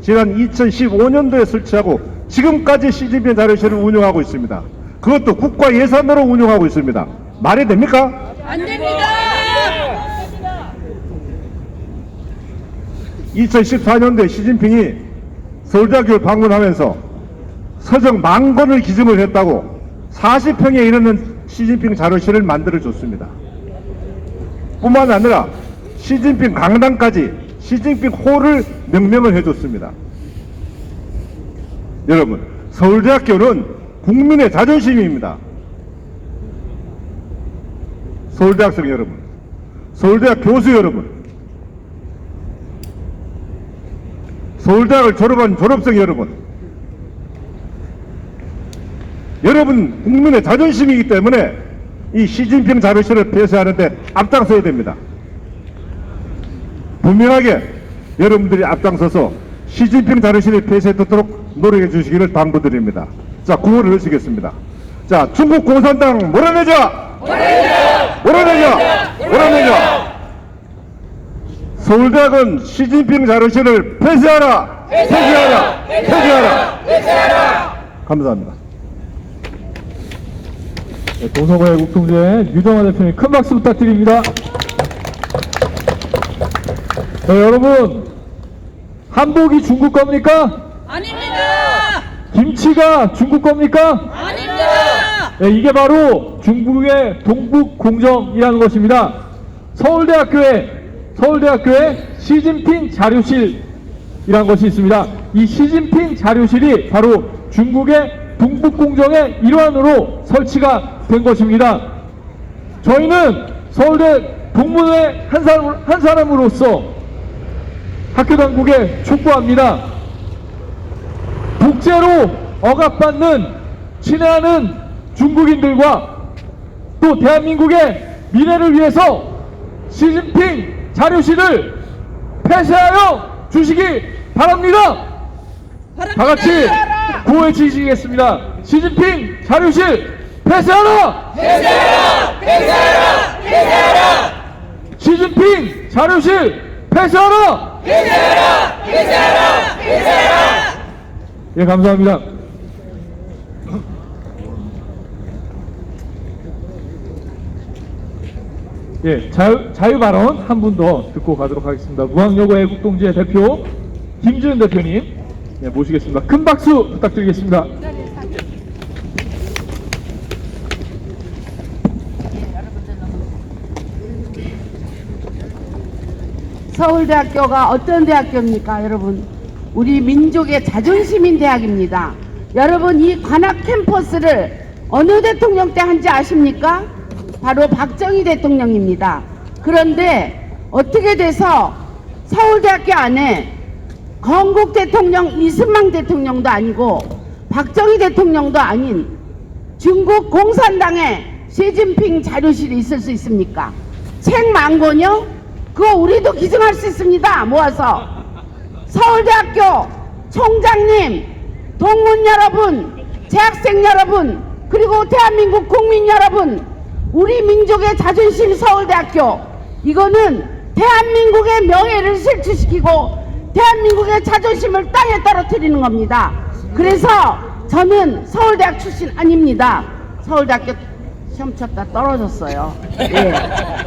지난 2015년도에 설치하고 지금까지 시진핑 자료실을 운영하고 있습니다. 그것도 국가 예산으로 운영하고 있습니다. 말이 됩니까? 안 됩니다. 2014년도에 시진핑이 서울대학교를 방문하면서 서적 10,000권을 기증을 했다고 40평에 이르는 시진핑 자료실을 만들어줬습니다. 뿐만 아니라 시진핑 강당까지 시진핑 홀을 명명을 해줬습니다. 여러분, 서울대학교는 국민의 자존심입니다. 서울대학생 여러분, 서울대학 교수 여러분, 서울대학을 졸업한 졸업생 여러분, 여러분 국민의 자존심이기 때문에 이 시진핑 자료실을 폐쇄하는데 앞장서야 됩니다. 분명하게 여러분들이 앞장서서 시진핑 자료실이 폐쇄되도록 노력해 주시기를 당부드립니다. 자, 구호를 외치겠습니다. 자, 중국 공산당 몰아내자! 몰아내자! 몰아내자! 서울대학은 시진핑 자료실을 폐쇄하라! 폐쇄하라! 폐쇄하라! 감사합니다. 네, 동서고의 국통제 유정화 대표님 큰 박수 부탁드립니다. 네, 여러분, 한복이 중국 겁니까? 아닙니다. 김치가 중국 겁니까? 아닙니다. 네, 이게 바로 중국의 동북공정이라는 것입니다. 서울대학교에 시진핑 자료실이라는 것이 있습니다. 이 시진핑 자료실이 바로 중국의 동북공정의 일환으로 설치가 된 것입니다. 저희는 서울대 동문회 한 사람으로서 학교 당국에 촉구합니다. 독재로 억압받는 친애하는 중국인들과 또 대한민국의 미래를 위해서 시진핑 자료실을 폐쇄하여 주시기 바랍니다. 다 같이 구호해 주시겠습니다. 시진핑 자료실 폐쇄하라! 폐쇄하라! 폐쇄하라! 폐쇄하라! 시진핑 자료실 폐쇄하라! 폐쇄하라! 폐쇄하라! 폐쇄하라! 예, 감사합니다. 예, 자유 발언 한 분 더 듣고 가도록 하겠습니다. 무학여고 애국동지회 대표 김지은 대표님, 예, 모시겠습니다. 큰 박수 부탁드리겠습니다. 서울대학교가 어떤 대학교입니까, 여러분? 우리 민족의 자존심인 대학입니다. 여러분, 이 관악 캠퍼스를 어느 대통령 때 한지 아십니까? 바로 박정희 대통령입니다. 그런데 어떻게 돼서 서울대학교 안에 건국 대통령 이승만 대통령도 아니고 박정희 대통령도 아닌 중국 공산당의 시진핑 자료실이 있을 수 있습니까? 책 만 권이요? 그거 우리도 기증할 수 있습니다. 모아서. 서울대학교 총장님, 동문 여러분, 재학생 여러분, 그리고 대한민국 국민 여러분, 우리 민족의 자존심 서울대학교, 이거는 대한민국의 명예를 실추시키고 대한민국의 자존심을 땅에 떨어뜨리는 겁니다. 그래서 저는 서울대학 출신 아닙니다. 서울대학교 시험 쳤다 떨어졌어요. 예.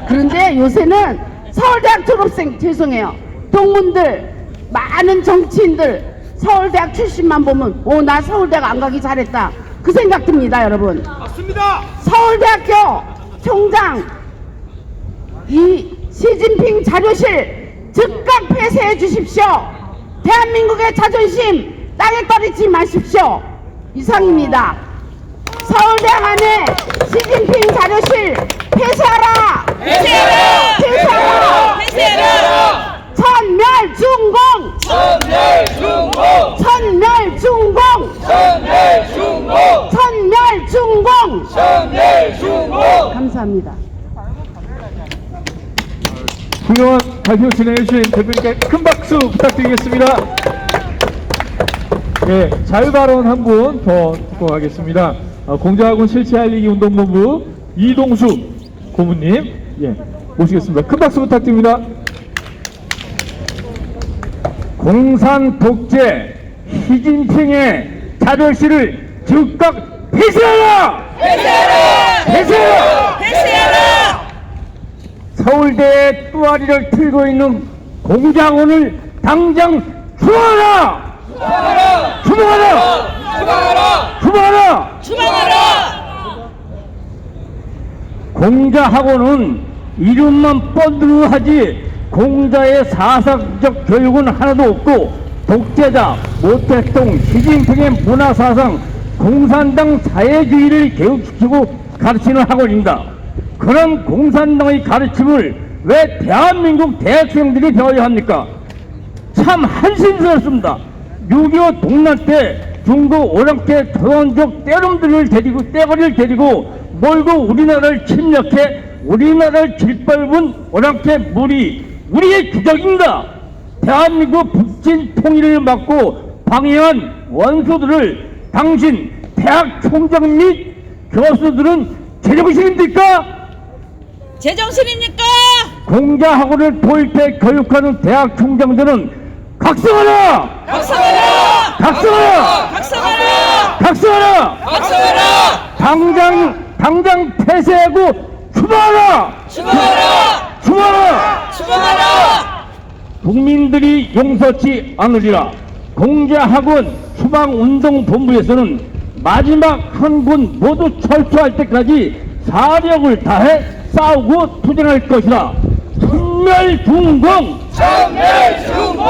그런데 요새는 서울대학 졸업생, 죄송해요, 동문들, 많은 정치인들 서울대학 출신만 보면 나 서울대학 안 가기 잘했다 그 생각 듭니다. 여러분, 맞습니다. 서울대학교 총장 이 시진핑 자료실 즉각 폐쇄해 주십시오. 대한민국의 자존심 땅에 떨어지지 마십시오. 이상입니다. 서울대학 안에 시진핑 자료실 폐쇄하라! 폐쇄하라! 폐쇄하라! 폐쇄하라! 천멸중공! 천멸중공! 천멸중공! 천멸중공! 천멸중공! 천멸중공! 감사합니다. 훌륭한 발표 진행해주신 대표님께 큰 박수 부탁드리겠습니다. 네, 자유발언 한 분 더 듣고 가겠습니다. 공자학원 실체알리기 운동본부 이동숙 고문님, 예, 모시겠습니다. 큰 박수 부탁드립니다. 공산 독재 시진핑의 자료실을 즉각 폐쇄하라! 폐쇄하라! 폐쇄하라! 폐쇄하라! 서울대의 뚜아리를 틀고 있는 공작원을 당장 추방하라! 추방하라! 추방하라! 추방하라! 추방하라! 공자학원은 이름만 뻔드르하지 공자의 사상적 교육은 하나도 없고 독재자 모택동 시진핑의 문화사상 공산당 사회주의를 교육시키고 가르치는 학원입니다. 그런 공산당의 가르침을 왜 대한민국 대학생들이 배워야 합니까? 참 한심스럽습니다. 6.25 동란 때 중국 오랑캐 조선족 떼거리를 데리고 몰고 우리나라를 침략해 우리나라를 짓밟은 오랑캐 무리, 우리의 기적입니다. 대한민국 북진 통일을 막고 방해한 원수들을 당신 대학 총장 및 교수들은 제정신입니까? 제정신입니까? 공자학원을 도입해 교육하는 대학 총장들은 각성하라! 각성하라! 각성하라! 각성하라! 각성하라! 각성하라! 당장 폐쇄하고 추방하라! 추방하라! 추방하라! 추방하라! 국민들이 용서치 않으리라. 공자학원 추방운동본부에서는 마지막 한 군 모두 철수할 때까지 사력을 다해 싸우고 투쟁할 것이다. 천멸중공! 천멸중공!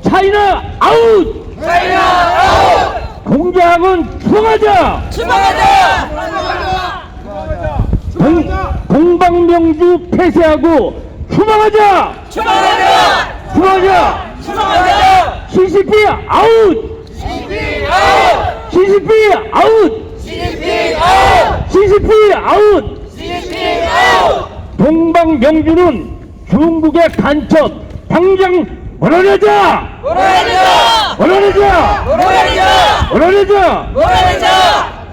차이나 아웃! 차이나 아웃! 공자학원 추방하자! 추방하자! 동방명주 폐쇄하고 추방하자! 추방하자! 추방하자! 추방하자! CCP 아웃! CCP 아웃! CCP 아웃! CCP 아웃! CCP 아웃! CCP 아웃! 동방명주는 중국의 간첩 당장 몰아내자! 몰아내자! 몰아내자! 몰아내자! 몰아내자!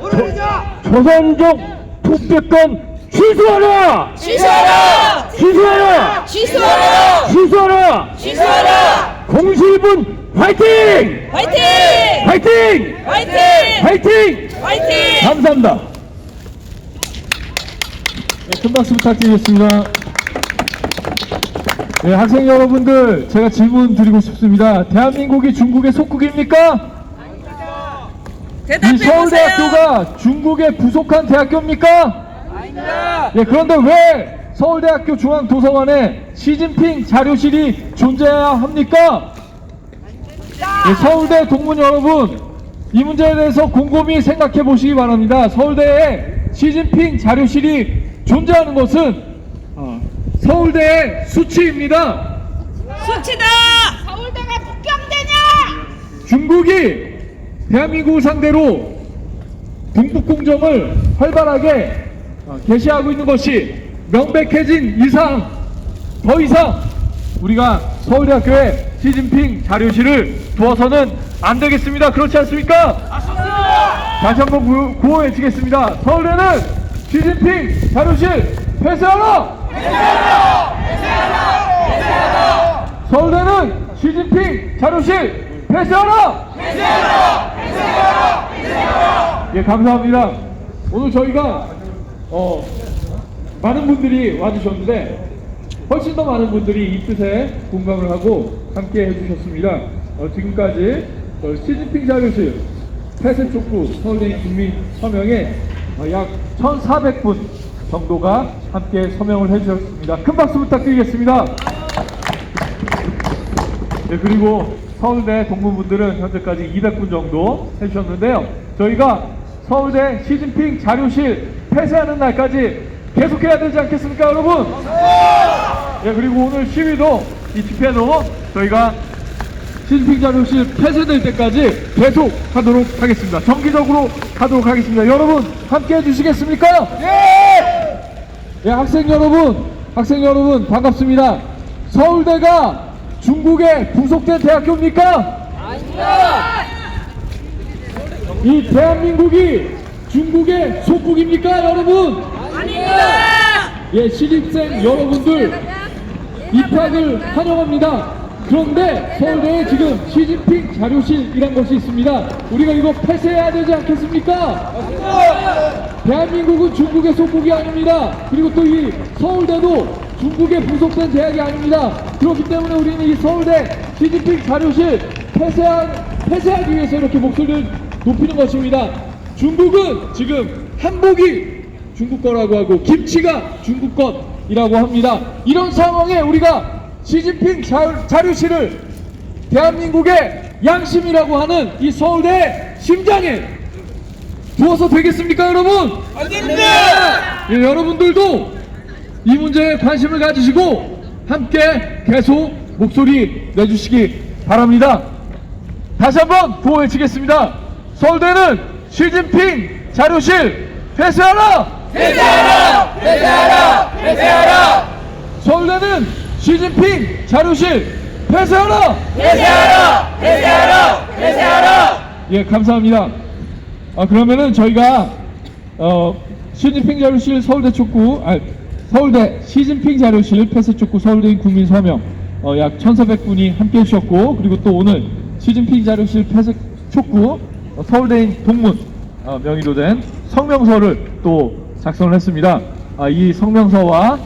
몰아내자! 조선족 투표권 취소하라! 취소하라! 취소하라! 취소하라! 취소하라! 취소하라! 공실분 화이팅! 화이팅! 화이팅! 화이팅! 화이팅! 화이팅! 감사합니다. 네, 큰 박수 부탁드리겠습니다. 네, 학생 여러분들, 제가 질문 드리고 싶습니다. 대한민국이 중국의 속국입니까? 이 대답해보세요! 서울대학교가 중국의 부속한 대학교입니까? 아닙니다. 예, 그런데 왜 서울대학교 중앙도서관에 시진핑 자료실이 존재해야 합니까? 예, 서울대 동문 여러분, 이 문제에 대해서 곰곰이 생각해 보시기 바랍니다. 서울대에 시진핑 자료실이 존재하는 것은 서울대의 수치입니다. 수치다. 서울대가 국경대냐? 중국이 대한민국을 상대로 동북공정을 활발하게 개시하고 있는 것이 명백해진 이상 더 이상 우리가 서울대학교의 시진핑 자료실을 두어서는 안 되겠습니다. 그렇지 않습니까? 다시 한번 구호 외치겠습니다. 서울대는 시진핑 자료실 폐쇄하라! 서울대는 시진핑 자료실 폐쇄하라! 예, 감사합니다. 오늘 저희가 많은 분들이 와주셨는데 훨씬 더 많은 분들이 이 뜻에 공감을 하고 함께 해주셨습니다. 지금까지 시진핑 자료실 폐쇄 촉구 서울대 국민 서명에 약 1,400분 정도가 함께 서명을 해주셨습니다. 큰 박수 부탁드리겠습니다. 네, 그리고 서울대 동문분들은 현재까지 200분 정도 해주셨는데요. 저희가 서울대 시진핑 자료실 폐쇄하는 날까지 계속해야 되지 않겠습니까, 여러분? 예, 그리고 오늘 시위도, 이 집회도 저희가 시진핑 자료실 폐쇄될 때까지 계속 하도록 하겠습니다. 정기적으로 하도록 하겠습니다. 여러분 함께 해주시겠습니까? 예, 학생 여러분 반갑습니다. 서울대가 중국에 부속된 대학교입니까? 아닙니다. 이 대한민국이 중국의 속국입니까, 여러분? 아닙니다. 예, 신입생 여러분들 입학을 환영합니다. 그런데 서울대에 지금 시진핑 자료실이란 것이 있습니다. 우리가 이거 폐쇄해야 되지 않겠습니까? 대한민국은 중국의 속국이 아닙니다. 그리고 또 이 서울대도 중국에 부속된 대학이 아닙니다. 그렇기 때문에 우리는 이 서울대 시진핑 자료실 폐쇄하기 위해서 이렇게 목소리를 높이는 것입니다. 중국은 지금 한복이 중국 거라고 하고 김치가 중국 것이라고 합니다. 이런 상황에 우리가 시진핑 자료실을 대한민국의 양심이라고 하는 이 서울대 심장에 두어서 되겠습니까, 여러분? 아닙니다. 예, 여러분들도 이 문제에 관심을 가지시고 함께 계속 목소리 내주시기 바랍니다. 다시 한번 구호 외치겠습니다. 서울대는 시진핑 자료실 폐쇄하라! 폐쇄하라. 폐쇄하라. 폐쇄하라. 서울대는 시진핑 자료실 폐쇄하라! 폐쇄하라. 폐쇄하라. 폐쇄하라. 예, 감사합니다. 그러면은 저희가 시진핑 자료실 서울대 촉구, 서울대 시진핑 자료실 폐쇄 촉구 서울대인 국민 서명 약 1,400분이 함께 해주셨고, 그리고 또 오늘 시진핑 자료실 폐쇄 촉구 서울대인 동문 명의로 된 성명서를 또 작성을 했습니다. 이 성명서와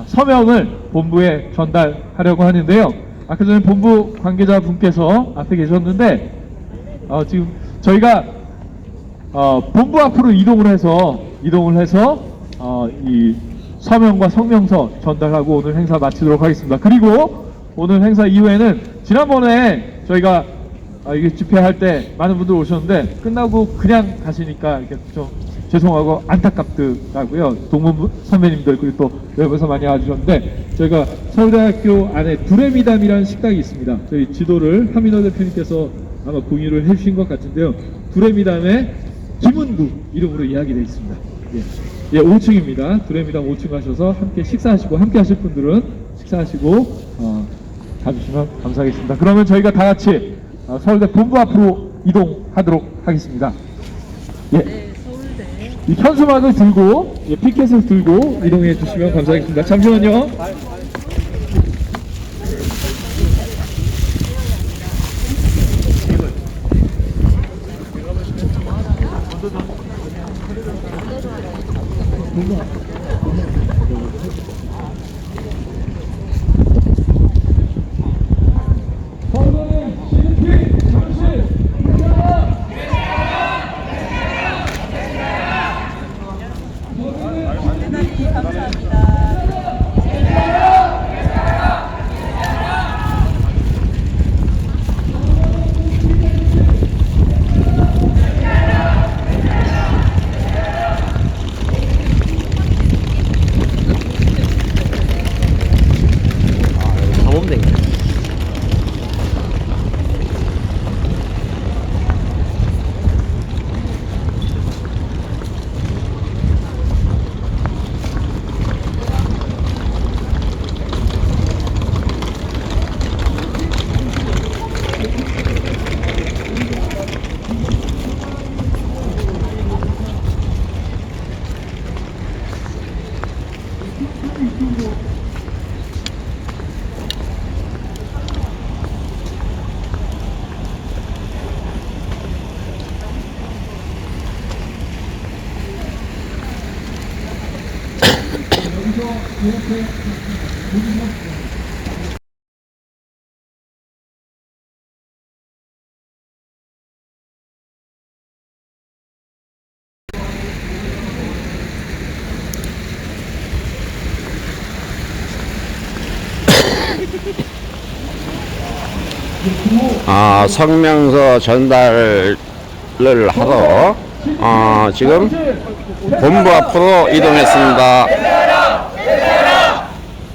서명을 본부에 전달하려고 하는데요. 아까 전에 본부 관계자분께서 앞에 계셨는데 지금 저희가 본부 앞으로 이동을 해서 이 서명과 성명서 전달하고 오늘 행사 마치도록 하겠습니다. 그리고 오늘 행사 이후에는 지난번에 저희가 이게 집회할 때 많은 분들 오셨는데 끝나고 그냥 가시니까 이렇게 좀 죄송하고 안타깝더라고요. 동문 선배님들 그리고 또 외부에서 많이 와주셨는데, 저희가 서울대학교 안에 두레미담이라는 식당이 있습니다. 저희 지도를 하민호 대표님께서 아마 공유를 해주신 것 같은데요. 두레미담의 김은구 이름으로 이야기되어 있습니다. 예, 5층입니다. 두레미담 5층 가셔서 함께 식사하시고, 함께 하실 분들은 식사하시고 가주시면 감사하겠습니다. 그러면 저희가 다 같이 서울대 본부 앞으로 이동하도록 하겠습니다. 예. 이 현수막을 들고, 피켓을 들고 이동해 주시면 감사하겠습니다. 잠시만요. 서울대는 시진핑 자료실 폐쇄하라! 대단히 감사합니다. 성명서 전달을 하러 지금 본부 앞으로 이동했습니다.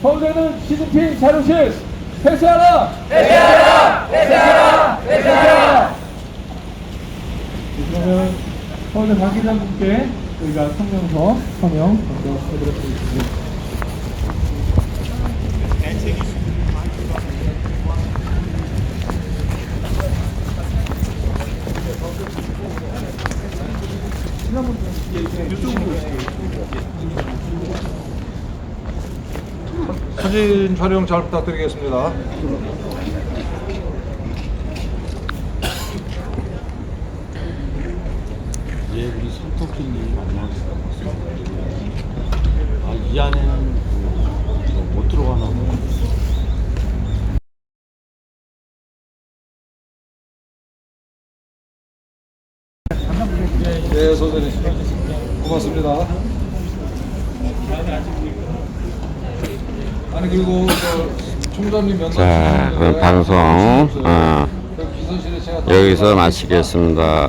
서울대는 시진핑 자료실 폐쇄하라! 폐쇄하라! 폐쇄하라! 폐쇄하라! 그러면 서울대 관계자분께 저희가 성명서 서명 먼저 해드리겠습니다. 사진 촬영 잘 부탁드리겠습니다. 이제 우리 손톱님이 만나겠다고 했어요. 이 안에는 못 들어가나 봐요. 네, 선생님. 고맙습니다. 아니 그리고 총장님 면담. 자, 그럼 방송 여기서 마치겠습니다.